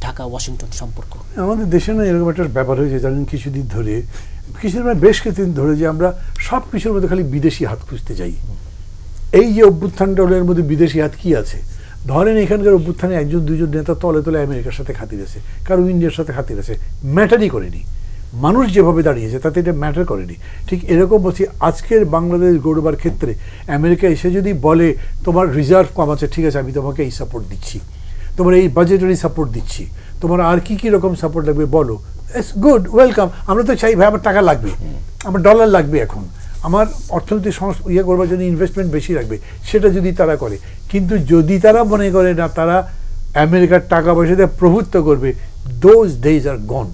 ঢাকা ওয়াশিংটন সম্পর্ক। আমাদের দেশে না এরকম একটা ব্যাপার হয়েছে, জানেন, কিছুদিন ধরে, বেশ কিছুদিন ধরে যে আমরা সব কিছুর মধ্যে খালি বিদেশি হাত খুঁজতে যাই। এই যে অভ্যুত্থানটা হলো, এর মধ্যে বিদেশি হাত কি আছে? ধরেন এখানকার অভ্যুত্থানে একজন দুইজন নেতা তলে তলে আমেরিকার সাথে খাতির আছে, কারো ইন্ডিয়ার সাথে খাতির আছে, ম্যাটারই করেনি। মানুষ যেভাবে দাঁড়িয়েছে তাতে এটা ম্যাটার করেনি। ঠিক এরকম বলছি, আজকের বাংলাদেশ গড়বার ক্ষেত্রে আমেরিকা এসে যদি বলে তোমার রিজার্ভ কম আছে, ঠিক আছে আমি তোমাকে এই সাপোর্ট দিচ্ছি, তোমার এই বাজেটারি সাপোর্ট দিচ্ছি, তোমার আর কি কি রকম সাপোর্ট লাগবে বলো, ইটস গুড, ওয়েলকাম। আমরা তো চাই ভাই আমার টাকা লাগবে, আমার ডলার লাগবে, এখন আমার অর্থনৈতিক ইয়ে করবার জন্য ইনভেস্টমেন্ট বেশি লাগবে, সেটা যদি তারা করে। কিন্তু যদি তারা মনে করে না তারা আমেরিকার টাকা পয়সা দিয়ে প্রভুত্ব করবে, those days are gone.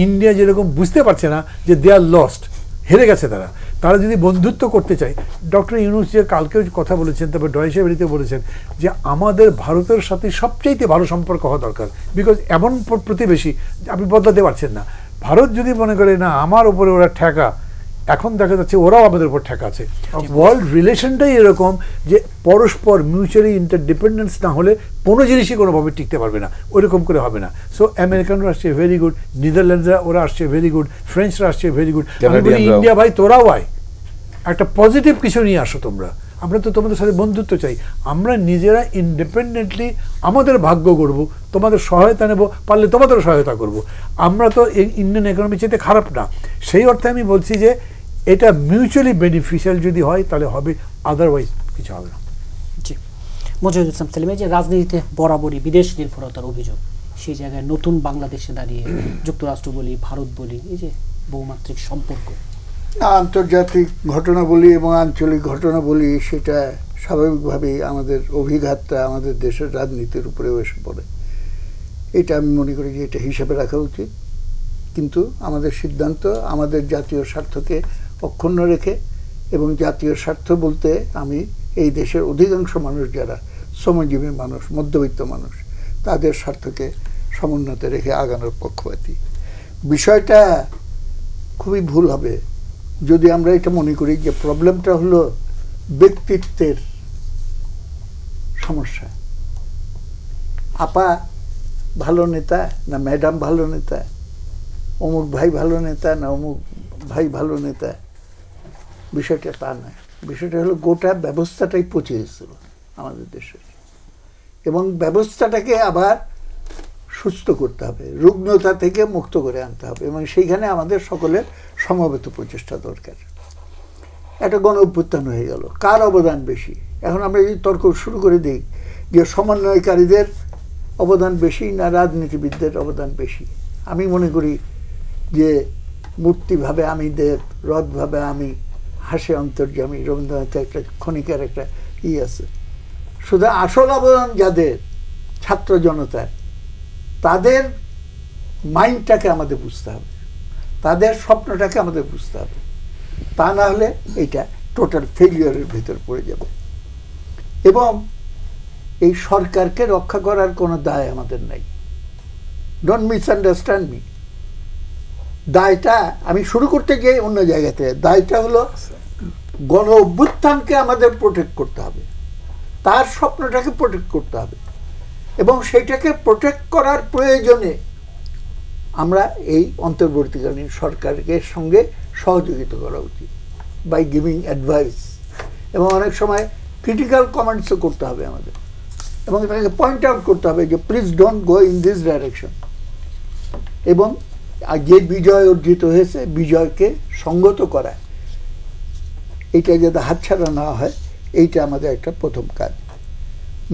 India যেরকম বুঝতে পারছে না যে দে আর লস্ট, হেরে গেছে তারা, তারা যদি বন্ধুত্ব করতে চায়, ডক্টর ইউনূস যে কালকেও কথা বলেছেন, তারপর ডয়েশে ভেলিতে বলেছেন যে আমাদের ভারতের সাথে সবচাইতে ভালো সম্পর্ক হওয়া দরকার, বিকজ এমন প্রতিবেশী আপনি বদলাতে পারছেন না। ভারত যদি মনে করে না আমার উপরে ওরা ঠেকা, এখন দেখা যাচ্ছে ওরাও আমাদের উপর ঠেকা আছে। ওয়ার্ল্ড রিলেশনটাই এরকম যে পরস্পর মিউচুয়ালি ইন্টারডিপেন্ডেন্স না হলে কোনো জিনিসই কোনোভাবে টিকতে পারবে না, ওইরকম করে হবে না। সো আমেরিকানরা আসছে ভেরি গুড, নেদারল্যান্ডসরা ওরা আসছে ভেরি গুড, ফ্রেঞ্চরা আসছে ভেরি গুড। আমি বলি ইন্ডিয়া ভাই তোরাও আয়, একটা পজিটিভ কিছু নিয়ে আসো তোমরা, আমরা তো তোমাদের সাথে বন্ধুত্ব চাই, আমরা নিজেরা ইন্ডিপেন্ডেন্টলি আমাদের ভাগ্য গড়ব, তোমাদের সহায়তা নেব, পারলে তোমাদেরও সহায়তা করব। আমরা তো এই ইন্ডিয়ান ইকোনমি চাইতে খারাপ না, সেই অর্থে আমি বলছি যে এটা মিউচুয়ালি বেনিফিশিয়াল যদি হয় তাহলে হবে, আদারওয়াইজ কিছু হবে না। জি, মজিদুল ইসলাম সেলিম, যে রাজনীতিতে বরাবরই বিদেশ নির্ভরতার অভিযোগ, সেই জায়গায় নতুন বাংলাদেশে দাঁড়িয়ে যুক্তরাষ্ট্র বলি, ভারত বলি, এই যে বহুমাত্রিক সম্পর্ক, আন্তর্জাতিক ঘটনা বলি এবং আঞ্চলিক ঘটনা বলি, সেটা স্বাভাবিকভাবেই আমাদের অভিঘাতটা আমাদের দেশের রাজনীতির উপরে এসে পড়ে। এটা আমি মনে করি যে এটা হিসেবে রাখা উচিত, কিন্তু আমাদের সিদ্ধান্ত আমাদের জাতীয় স্বার্থকে অক্ষুণ্ণ রেখে, এবং জাতীয় স্বার্থ বলতে আমি এই দেশের অধিকাংশ মানুষ যারা শ্রমজীবী মানুষ, মধ্যবিত্ত মানুষ, তাদের স্বার্থকে সমুন্নত রেখে আগানোর পক্ষপাতী। বিষয়টা খুবই ভুল হবে যদি আমরা এটা মনে করি যে প্রবলেমটা হলো ব্যক্তিত্বের সমস্যা। আপা ভালো নেতা না ম্যাডাম ভালো নেতা, অমুক ভাই ভালো নেতা না অমুক ভাই ভালো নেতা, বিষয়টা তা নয়। বিষয়টা হলো গোটা ব্যবস্থাটাই পচে গেছিল আমাদের দেশে, এবং ব্যবস্থাটাকে আবার সুস্থ করতে হবে, রুগ্নতা থেকে মুক্ত করে আনতে হবে, এবং সেইখানে আমাদের সকলের সমবেত প্রচেষ্টা দরকার। একটা গণ অভ্যুত্থান হয়ে গেল, কার অবদান বেশি? এখন আমরা যদি তর্ক শুরু করে দিই যে সমন্বয়কারীদের অবদান বেশি না রাজনীতিবিদদের অবদান বেশি, আমি মনে করি যে মূর্তিভাবে আমি দেব, রথভাবে আমি, হাসে অন্তর্যামী, রবীন্দ্রনাথের একটা ক্ষণিকের একটা আছে। শুধু আসল অবদান যাদের, ছাত্র জনতার, তাদের মাইন্ডটাকে আমাদের বুঝতে হবে, তাদের স্বপ্নটাকে আমাদের বুঝতে হবে, তা না হলে এইটা টোটাল ফেলিয়ারের ভিতর পড়ে যাবে। এবং এই সরকারকে রক্ষা করার কোনো দায় আমাদের নাই, ডোন্ট মিসআন্ডারস্ট্যান্ড মি। দায়টা আমি শুরু করতে গিয়ে অন্য জায়গাতে, দায়টা হলো গণ অভ্যুত্থানকে আমাদের প্রোটেক্ট করতে হবে, তার স্বপ্নটাকে প্রোটেক্ট করতে হবে, এবং সেটাকে প্রোটেক্ট করার প্রয়োজনে আমরা এই অন্তর্বর্তীকালীন সরকারের সঙ্গে সহযোগিতা করা উচিত, বাই গিভিং অ্যাডভাইস, এবং অনেক সময় ক্রিটিক্যাল কমেন্টসও করতে হবে আমাদের, এবং তাকে পয়েন্ট আউট করতে হবে যে please don't go in this direction. এবং যে বিজয় অর্জিত হয়েছে, বিজয়কে সঙ্গত করা, এইটা যাতে হাতছাড়া না হয়, এইটা আমাদের একটা প্রথম কাজ।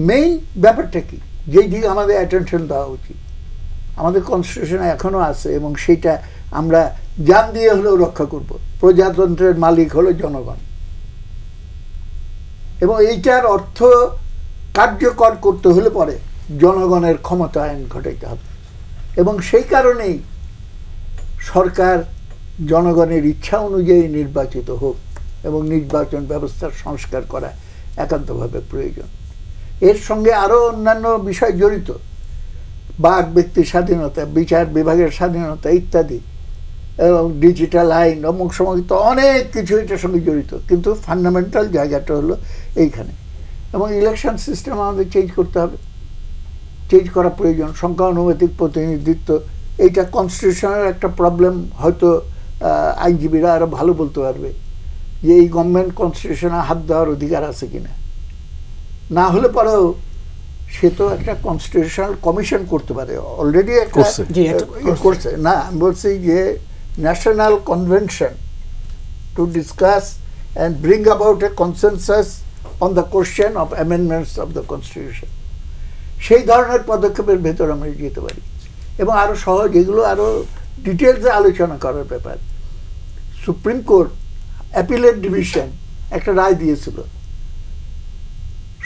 মেইন ব্যাপারটা কি, যেই দিকে আমাদের অ্যাটেনশন দেওয়া উচিত, আমাদের কনস্টিটিউশনে এখনও আছে, এবং সেইটা আমরা জান দিয়ে হলেও রক্ষা করব। প্রজাতন্ত্রের মালিক হলো জনগণ, এবং এইটার অর্থ কার্যকর করতে হলে পরে জনগণের ক্ষমতায়ন ঘটাইতে হবে, এবং সেই কারণেই সরকার জনগণের ইচ্ছা অনুযায়ী নির্বাচিত হোক, এবং নির্বাচন ব্যবস্থার সংস্কার করা একান্তভাবে প্রয়োজন। এর সঙ্গে আরও অন্যান্য বিষয় জড়িত, বাক ব্যক্তির স্বাধীনতা, বিচার বিভাগের স্বাধীনতা ইত্যাদি, এবং ডিজিটাল আইন, অমুক সময় তো অনেক কিছু এটার সঙ্গে জড়িত, কিন্তু ফান্ডামেন্টাল জায়গাটা হলো এইখানে। এবং ইলেকশন সিস্টেম আমাদের চেঞ্জ করতে হবে, চেঞ্জ করা প্রয়োজন। সংখ্যানুপাতিক প্রতিনিধিত্ব, এইটা কনস্টিটিউশনের একটা প্রবলেম, হয়তো আইনজীবীরা আরও ভালো বলতে পারবে যে এই গভর্নমেন্ট কনস্টিটিউশনে হাত দেওয়ার অধিকার আছে কিনা। না হলে পরেও সে তো একটা কনস্টিটিউশনাল কমিশন করতে পারে, অলরেডি একটা করছে। জি, এটা করছে। না, আমি বলছি যে national convention to discuss and bring about a consensus on the question of amendments of the constitution, সেই ধরনের পদক্ষেপের ভেতর আমরা যেতে পারি। এবং আরও সহজ, এগুলো আরও ডিটেলসে আলোচনা করার ব্যাপার। সুপ্রিম কোর্ট অ্যাপিলেট ডিভিশন একটা রায় দিয়েছিল,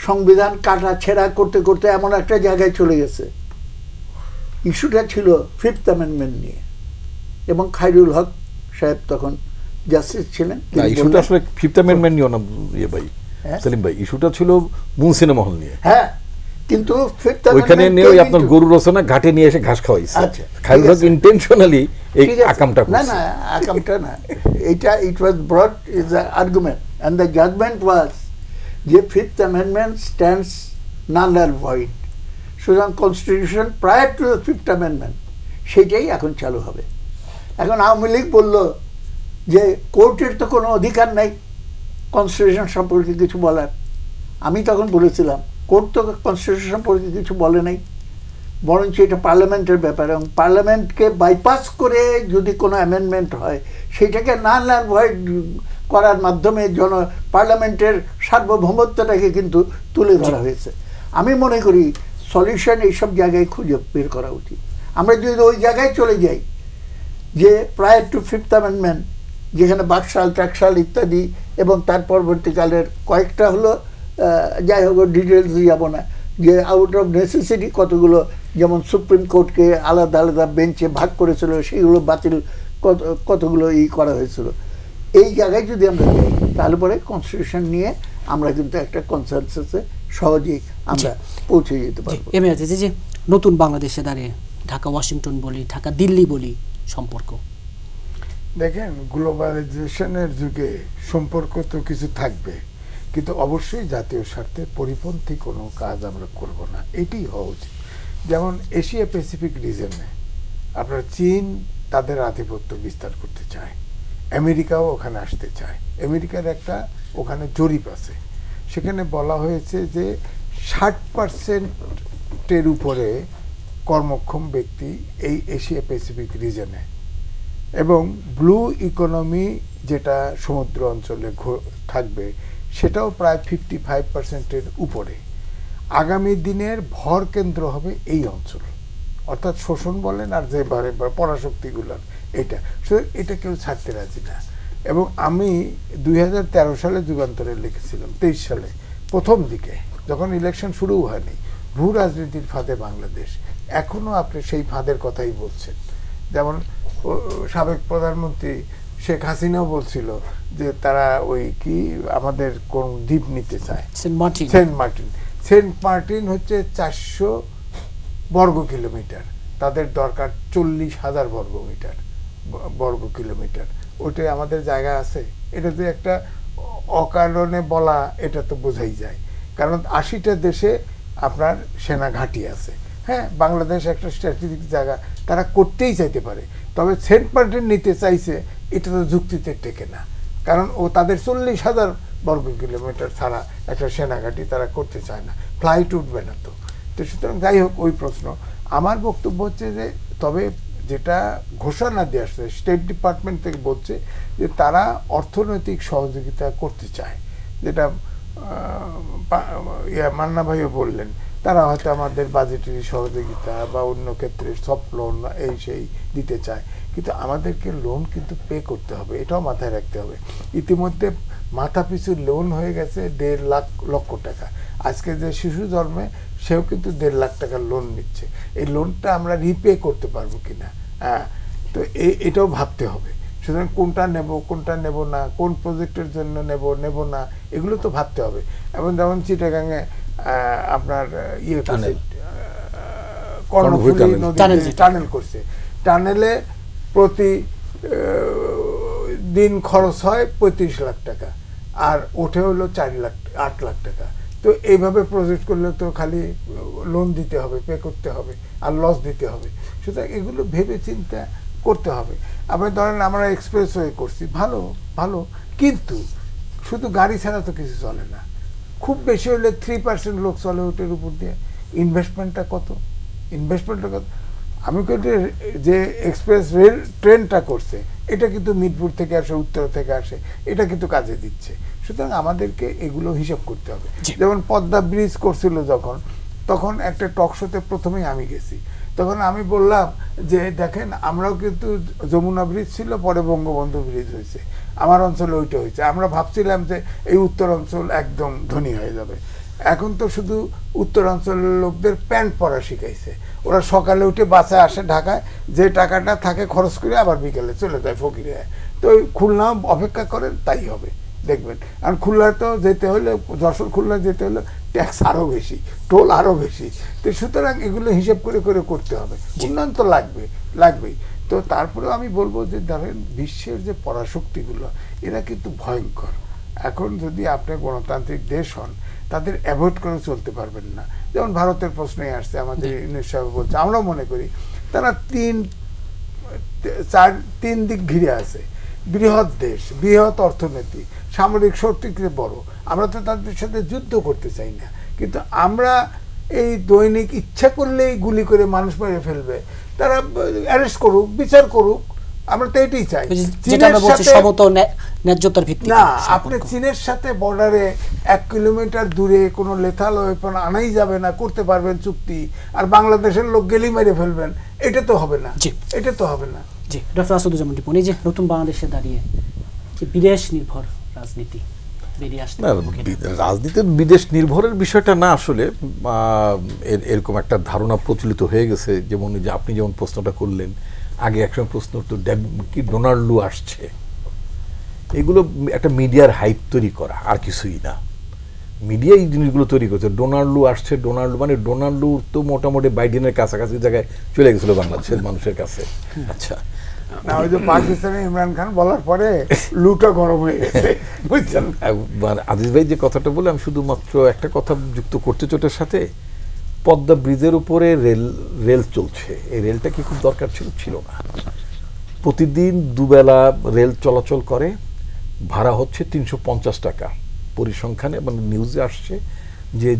সংবিধান কাটা ছেঁড়া করতে করতে এমন একটা জায়গায় চলে গেছে। ইস্যুটা ছিল 5th অ্যামেন্ডমেন্ট নিয়ে, এবং খায়রুল হক সাহেব তখন জাস্টিস ছিলেন। না, ইস্যুটা আসলে 5th অ্যামেন্ডমেন্ট নিয়ে না ইয়ে ভাই, সেলিম ভাই, ইস্যুটা ছিল মুহসিন মহল নিয়ে। হ্যাঁ, কিন্তু 5th ওইখানে নিয়ে ওই আপনার গরু রচনা ঘাটে নিয়ে এসে ঘাস খাওয়াইছে। আচ্ছা, খায়রুল হক ইন্টেনশনালি এই আকামটা না না, আকামটা না, এটা it was brought is the argument and the judgement was যে 5th amendment stands null and void. সুতরাং constitution prior to the 5th amendment সেইটাই এখন চালু হবে। এখন আওয়ামী লীগ বলল যে কোর্টের তো কোনো অধিকার নাই কনস্টিটিউশন সম্পর্কে কিছু বলার। আমি তখন বলেছিলাম কোর্ট তো কনস্টিটিউশন সম্পর্কে কিছু বলে নাই, বরঞ্চ এটা পার্লামেন্টের ব্যাপার, এবং পার্লামেন্টকে বাইপাস করে যদি কোনো অ্যামেন্ডমেন্ট হয় সেটাকে নাল অ্যান্ড ভয়েড করার মাধ্যমে পার্লামেন্টের সার্বভৌমত্বটাকে কিন্তু তুলে ধরা হয়েছে। আমি মনে করি সলিউশন এইসব জায়গায় খুঁজে বের করা উচিত। আমরা যদি ওই জায়গায় চলে যাই যে প্রায়র টু 5th অ্যামেন্ডমেন্ট, যেখানে বাকশাল টাকশাল ইত্যাদি, এবং তার পরবর্তীকালের কয়েকটা হলো, যাই হোক ডিটেলস যাব না, যে আউট অফ নেসেসিটি কতগুলো, যেমন সুপ্রিম কোর্টকে আলাদা আলাদা বেঞ্চে ভাগ করেছিল সেগুলো বাতিল, কতগুলো করা হয়েছিল। এই জায়গায় যদি আমরা যাই তাহলে পরে কনস্টিটিউশন নিয়ে আমরা কিন্তু একটা কনসেনসাসে সহজেই আমরা পৌঁছে যেতে পারবো। যে নতুন বাংলাদেশে দাঁড়িয়ে ঢাকা ওয়াশিংটন বলি, ঢাকা দিল্লি বলি সম্পর্ক, দেখেন গ্লোবালাইজেশনের যুগে সম্পর্ক তো কিছু থাকবে, কিন্তু অবশ্যই জাতীয় স্বার্থে পরিপন্থী কোনো কাজ আমরা করব না, এটি হওয়া উচিত। যেমন এশিয়া প্যাসিফিক রিজনে আপনার চীন তাদের আধিপত্য বিস্তার করতে চায়, আমেরিকাও ওখানে আসতে চায়। আমেরিকার একটা ওখানে জরিপ আছে, সেখানে বলা হয়েছে যে 60%-এর উপরে কর্মক্ষম ব্যক্তি এই এশিয়া প্যাসিফিক রিজনে, এবং ব্লু ইকোনমি যেটা সমুদ্র অঞ্চলে থাকবে সেটাও প্রায় 55%-এর উপরে। আগামী দিনের ভর কেন্দ্র হবে এই অঞ্চল, অর্থাৎ শোষণ বলেন আর যে পরাশক্তিগুলোর, এটা কেউ ছাড়তে রাজি না। এবং আমি 2013 সালে যুগান্তরে লিখেছিলাম, 23 সালে প্রথম দিকে যখন ইলেকশন শুরু হয়নি, ভূ রাজনীতির ফাঁদে বাংলাদেশ, এখনো আপনি সেই ফাঁদের কথাই বলছেন। যেমন সাবেক প্রধানমন্ত্রী শেখ হাসিনাও বলছিল যে তারা ওই কি আমাদের কোন দ্বীপ নিতে চায়, সেন্ট মার্টিন হচ্ছে 400 বর্গ কিলোমিটার, তাদের দরকার 40,000 বর্গ কিলোমিটার। ওটাই আমাদের জায়গা আছে? এটা যে একটা অকারণে বলা, এটা তো বোঝাই যায়, কারণ 80টা দেশে আপনার সেনা ঘাঁটি আছে। হ্যাঁ, বাংলাদেশ একটা স্ট্র্যাটেজিক জায়গা, তারা করতেই চাইতে পারে, তবে সেন্ট মার্টিন নিতে চাইছে এটা তো যুক্তিতে টেকে না, কারণ ও তাদের 40,000 বর্গ কিলোমিটার ছাড়া একটা সেনাঘাঁটি তারা করতে চায় না, ফ্লাইট উঠবে না। তো সুতরাং যাই হোক, ওই প্রশ্ন আমার বক্তব্য হচ্ছে যে, তবে যেটা ঘোষণা দিয়ে আসছে স্টেট ডিপার্টমেন্ট থেকে বলছে যে তারা অর্থনৈতিক সহযোগিতা করতে চায়, যেটা মান্না ভাইও বললেন, তারা হয়তো আমাদের বাজেটারি সহযোগিতা বা অন্য ক্ষেত্রে সফট লোন এই সেই দিতে চায়, কিন্তু আমাদেরকে লোন কিন্তু পে করতে হবে, এটাও মাথায় রাখতে হবে। ইতিমধ্যে মাথা পিছু লোন হয়ে গেছে 1.5 লক্ষ টাকা। আজকে যে শিশু জন্মে সেও কিন্তু 1.5 লাখ টাকার লোন নিচ্ছে, এই লোনটা আমরা রিপে করতে পারবো কিনা, হ্যাঁ, তো এটাও ভাবতে হবে। সুতরাং কোনটা নেব না, কোন প্রজেক্টের জন্য নেব না, এগুলো তো ভাবতে হবে। এবং যেমন চিটাগাঙে আপনার কর্ণফুলী নদীতে টানেল করছে, টানেলে প্রতি দিন খরচ হয় 35 লাখ টাকা, আর ওঠে হলো 8 লাখ টাকা। তো এইভাবে প্রজেক্ট করলে তো খালি লোন দিতে হবে, পে করতে হবে, আর লস দিতে হবে। সুতরাং এগুলো ভেবে চিন্তা করতে হবে। আপনি ধরেন আমরা এক্সপ্রেসওয়ে করছি, ভালো, কিন্তু শুধু গাড়ি ছাড়া তো কিছু চলে না। খুব বেশি হলে 3% লোক চলে ওটার উপর দিয়ে, ইনভেস্টমেন্টটা কত, ইনভেস্টমেন্টটা কত। আমি কিন্তু যে এক্সপ্রেস রেল ট্রেনটা করছে এটা কিন্তু মিরপুর থেকে আসে, উত্তর থেকে আসে, এটা কিন্তু কাজে দিচ্ছে। সুতরাং আমাদেরকে এগুলো হিসাব করতে হবে। যেমন পদ্মা ব্রিজ করছিল যখন, তখন একটা টক শোতে প্রথমেই আমি গেছি, তখন আমি বললাম যে দেখেন আমরাও কিন্তু যমুনা ব্রিজ ছিল, পরে বঙ্গবন্ধু ব্রিজ হয়েছে, আমার অঞ্চলে ওইটা হয়েছে, আমরা ভাবছিলাম যে এই উত্তর অঞ্চল একদম ধনী হয়ে যাবে। এখন তো শুধু উত্তরাঞ্চলের লোকদের প্যান্ট পরা শিখাইছে, ওরা সকালে উঠে বাসে আসে ঢাকায়, যে টাকাটা থাকে খরচ করে আবার বিকেলে চলে যায় ফকিরে। তো খুলনা অপেক্ষা করেন, তাই হবে দেখবেন। আর খুলনা তো যেতে হলে, যশোর খুলনা যেতে হলে ট্যাক্স আরও বেশি, টোল আরও বেশি। তো সুতরাং এগুলো হিসেব করে করে করতে হবে, উন্নয়ন তো লাগবেই। তো তারপরেও আমি বলবো যে ধরেন বিশ্বের যে পরাশক্তিগুলো এরা কিন্তু ভয়ঙ্কর। এখন যদি আপনি গণতান্ত্রিক দেশ হন, তাদের অ্যাভয়েড করে চলতে পারবেন না। যেমন ভারতের প্রশ্নই আসছে, আমাদের ইউনুস সাহেব বলছে, আমরাও মনে করি তারা তিন দিক ঘিরে আছে, বৃহৎ দেশ, বৃহৎ অর্থনীতি, সামরিক শক্তি বড়। আমরা তো তাদের সাথে যুদ্ধ করতে চাই না, কিন্তু আমরা এই দৈনিক ইচ্ছা করলেই গুলি করে মানুষ মেরে ফেলবে, তারা অ্যারেস্ট করুক, বিচার করুক, আমরা তো এটাই চাই। না, আপনি চীনের সাথে বর্ডারে 1 কিলোমিটার দূরে কোনো লেথাল ওয়েপন আনাই যাবে না, করতে পারবেন চুক্তি, আর বাংলাদেশের লোক গেলেই মেরে ফেলবেন, এটা তো হবে না, এটা তো হবে না। জি, ডক্টর আসাদুজ্জামান টিপন, এই যে নতুন বাংলাদেশে দাঁড়িয়ে যে বিদেশ নির্ভর রাজনীতি বেরিয়ে আসছে, রাজনীতির বিদেশ নির্ভরের বিষয়টা না, আসলে এরকম একটা ধারণা প্রচলিত হয়ে গেছে। যেমন যে আপনি যেমন প্রশ্নটা করলেন, আগে একসময় প্রশ্ন তো কি ডোনাল্ড লু আসছে, এগুলো একটা মিডিয়ার হাইপ তৈরি করা, আর কিছুই না। মিডিয়া এই জিনিসগুলো তৈরি করছে, ডোনাল্ড লু আসছে, ডোনাল্ড লু তো মোটামুটি বাইডেনের কাছাকাছি জায়গায় চলে গেছিল বাংলাদেশের মানুষের কাছে। আচ্ছা, না, ওই যে পাকিস্তানে ইমরান খান বলার পরে লুটা গরম হয়ে গেছে, বুঝছেন। আজিজ ভাই যে কথাটা বলে, আমি শুধুমাত্র একটা কথা যুক্ত করতে চোটের সাথে, পদ্মা ব্রিজের উপরে রেল চলছে, এই রেলটা কি খুব দরকার ছিল না? প্রতিদিন দুবেলা রেল চলাচল করে, ভাড়া হচ্ছে 350 টাকা। পরিসংখ্যানে মানে নিউজে আসছে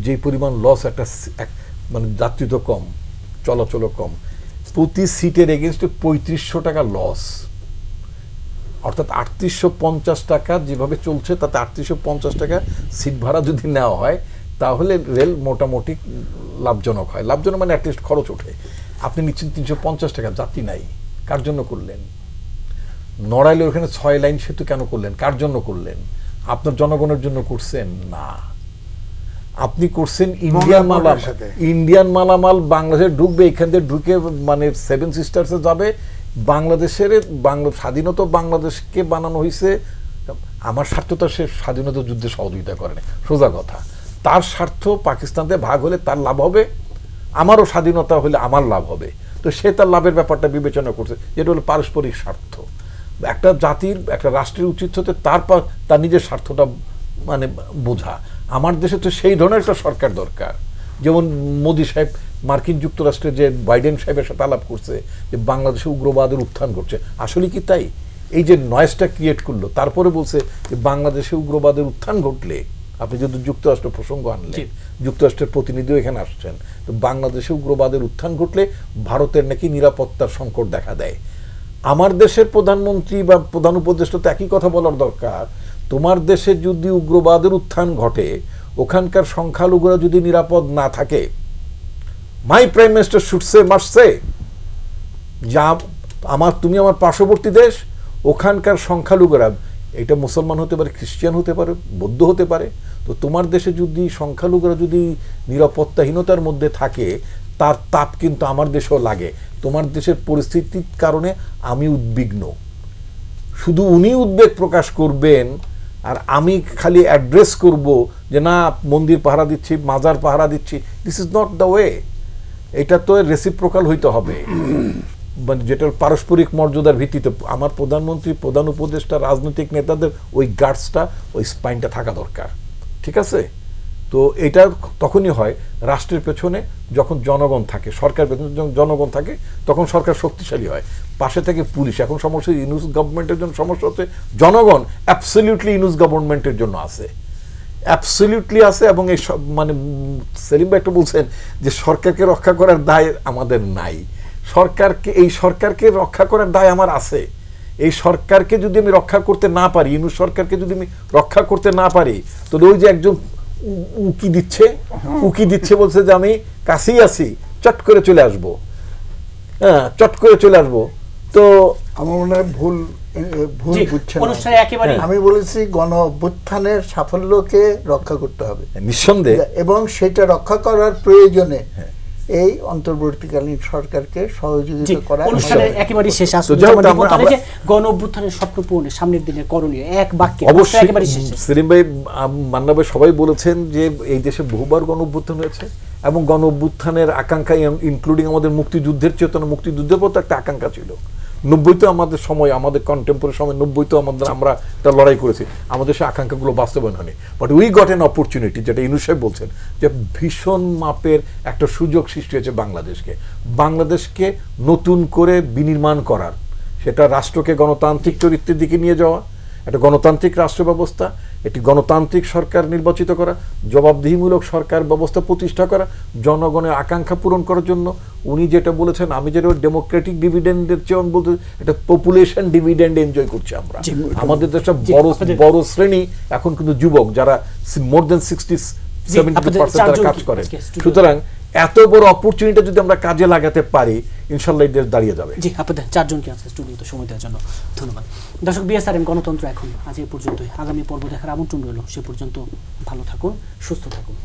যে পরিমাণ লস একটা, মানে যাত্রী তো কম, চলাচলও কম, প্রতি সিটের এগেনস্টে 3500 টাকা লস, অর্থাৎ 3850 টাকা যেভাবে চলছে, তাতে 3850 টাকা সিট ভাড়া যদি নেওয়া হয়, তাহলে রেল মোটামুটি লাভজনক হয়। লাভজনক মানে অ্যাটলিস্ট খরচ ওঠে। আপনি নিচ্ছেন 350 টাকা, যাত্রী নাই, কার জন্য করলেন? নড়াইলে ওখানে 6 লাইন সেতু কেন করলেন? কার জন্য করলেন? আপনার জনগণের জন্য করছেন না, আপনি করছেন ইন্ডিয়ান মালামাল বাংলাদেশে ঢুকবে, এখান থেকে ঢুকে মানে 7 সিস্টার্সে যাবে। বাংলাদেশের স্বাধীনতা বাংলাদেশকে বানানো হয়েছে, আমার স্বার্থ তো সে স্বাধীনতা যুদ্ধে সহযোগিতা করেনি, সোজা কথা। তার স্বার্থ পাকিস্তানতে ভাগ হলে তার লাভ হবে, আমারও স্বাধীনতা হলে আমার লাভ হবে। তো সে তার লাভের ব্যাপারটা বিবেচনা করছে, যেটা হলো পারস্পরিক স্বার্থ। একটা জাতির, একটা রাষ্ট্রের উচিত হতে তার নিজের স্বার্থটা মানে বোঝা। আমার দেশে তো সেই ধরনের একটা সরকার দরকার। যেমন মোদি সাহেব মার্কিন যুক্তরাষ্ট্রে যে বাইডেন সাহেবের সাথে আলাপ করছে যে বাংলাদেশে উগ্রবাদের উত্থান ঘটছে, আসলে কি তাই? এই যে নয়েজটা ক্রিয়েট করলো, তারপরে বলছে যে বাংলাদেশে উগ্রবাদের উত্থান ঘটলে, আপনি যদি যুক্তরাষ্ট্র প্রসঙ্গ আনলেন, যুক্তরাষ্ট্রের প্রতিনিধিও এখানে আসছেন, তো বাংলাদেশে উগ্রবাদের উত্থান ঘটলে ভারতের নাকি নিরাপত্তার সংকট দেখা দেয়। আমার দেশের প্রধানমন্ত্রী বা প্রধান উপদেষ্টা তো একই কথা বলার দরকার, তোমার দেশে যদি উগ্রবাদের উত্থান ঘটে, ওখানকার সংখ্যালঘুরা যদি নিরাপদ না থাকে, my prime minister should say, must say, যা তুমি আমার পার্শ্ববর্তী দেশ, ওখানকার সংখ্যালঘুরা, এটা মুসলমান হতে পারে, খ্রিস্টান হতে পারে, বৌদ্ধ হতে পারে, তো তোমার দেশে যদি সংখ্যালঘুরা যদি নিরাপত্তাহীনতার মধ্যে থাকে, তার তাপ কিন্তু আমার দেশেও লাগে। তোমার দেশের পরিস্থিতির কারণে আমি উদ্বিগ্ন। শুধু উনি উদ্বেগ প্রকাশ করবেন আর আমি খালি অ্যাড্রেস করব যে না মন্দির পাহারা দিচ্ছি, মাজার পাহারা দিচ্ছি, this is not the way. এটা তো রেসিপ্রোকাল হইতে হবে, মানে যেটা পারস্পরিক মর্যাদার ভিত্তিতে। আমার প্রধানমন্ত্রী, প্রধান উপদেষ্টা, রাজনৈতিক নেতাদের ওই গার্ডসটা, ওই স্পাইনটা থাকা দরকার, ঠিক আছে? তো এটা তখনই হয় রাষ্ট্রের পেছনে যখন জনগণ থাকে, সরকার পেছনে যখন জনগণ থাকে, তখন সরকার শক্তিশালী হয়, পাশে থেকে পুলিশ। এখন সমস্যা ইউনুস গভর্নমেন্টের জন্য সমস্যা হচ্ছে জনগণ অ্যাবসলিউটলি ইউনুস গভর্নমেন্টের জন্য আছে, অ্যাবসলিউটলি আছে। এবং এই মানে সেলিম ভাই একটা বলছেন যে সরকারকে রক্ষা করার দায় আমাদের নাই, এই সরকারকে রক্ষা করার দায় আমার আছে। এই সরকারকে যদি আমি রক্ষা করতে না পারি, ইউনূস সরকারকে যদি আমি রক্ষা করতে না পারি, তো ওই যে একজন উকি দিচ্ছে বলছে যে আমি কাছেই আছি, চট করে চলে আসবো, হ্যাঁ চট করে চলে আসবো। তো আমার মনে হয় ভুল বুঝছেন। আমি বলেছি গণ অভ্যুত্থানের সাফল্যকে রক্ষা করতে হবে নিঃসন্দেহে, এবং সেটা রক্ষা করার প্রয়োজনে এই অন্তর্বর্তীকালীন সরকারকে সহযোগিতা করা। অনুষ্ঠানের একেবারে শেষ আসলে যে গণ অভ্যুত্থানের স্বপ্ন পূরণের সামনের দিনে করণীয় এক বাক্যে অবশ্যই একেবারে শেষ। সেলিম ভাই, মান্না ভাই সবাই বলেছেন যে এই দেশে বহুবার গণ অভ্যুত্থান হয়েছে এবং গণ অভ্যুত্থানের আকাঙ্ক্ষা ইনক্লুডিং আমাদের মুক্তিযুদ্ধের চেতনা, মুক্তিযুদ্ধের প্রতি একটা আকাঙ্ক্ষা ছিল। 90 তো আমাদের সময়, আমাদের কন্টেম্পোরারি সময় 90 তো আমরা একটা লড়াই করেছি, আমাদের সেই আকাঙ্ক্ষাগুলো বাস্তবায়ন হয়নি। But we got N opportunity, যেটা ইউনূস সাহেব বলছেন যে ভীষণ মাপের একটা সুযোগ সৃষ্টি হয়েছে বাংলাদেশকে নতুন করে বিনির্মাণ করার। সেটা রাষ্ট্রকে গণতান্ত্রিক চরিত্রের দিকে নিয়ে যাওয়া, একটা গণতান্ত্রিক রাষ্ট্র ব্যবস্থা, একটি গণতান্ত্রিক সরকার নির্বাচিত করা, জবাবদিহিমূলক সরকার ব্যবস্থা প্রতিষ্ঠা করা, জনগণের আকাঙ্ক্ষা পূরণ করার জন্য। উনি যেটা বলেছেন, আমি যেটা ডেমোক্রেটিক ডিভিডেন্ডের চেয়ে বলতে, এটা পপুলেশন ডিভিডেন্ড এনজয় করছি আমরা। আমাদের দেশে বড় শ্রেণী এখন কিন্তু যুবক, যারা মোর দেন 60-70% তারা কাজ করে। সুতরাং এত বড় অপরচুনিটি যদি আমরা কাজে লাগাতে পারি, ইনশাআল্লাহ এই দেশ দাঁড়িয়ে যাবে। জি, আপনাদের চারজনকে আছে স্টুডিওতে সময় দেওয়ার জন্য ধন্যবাদ। দর্শক, বিএসআরএম গণতন্ত্র এখন আজ এই পর্যন্তই। আগামী পর্ব দেখার আমন্ত্রণ রইল। সে পর্যন্ত ভালো থাকুন, সুস্থ থাকুন।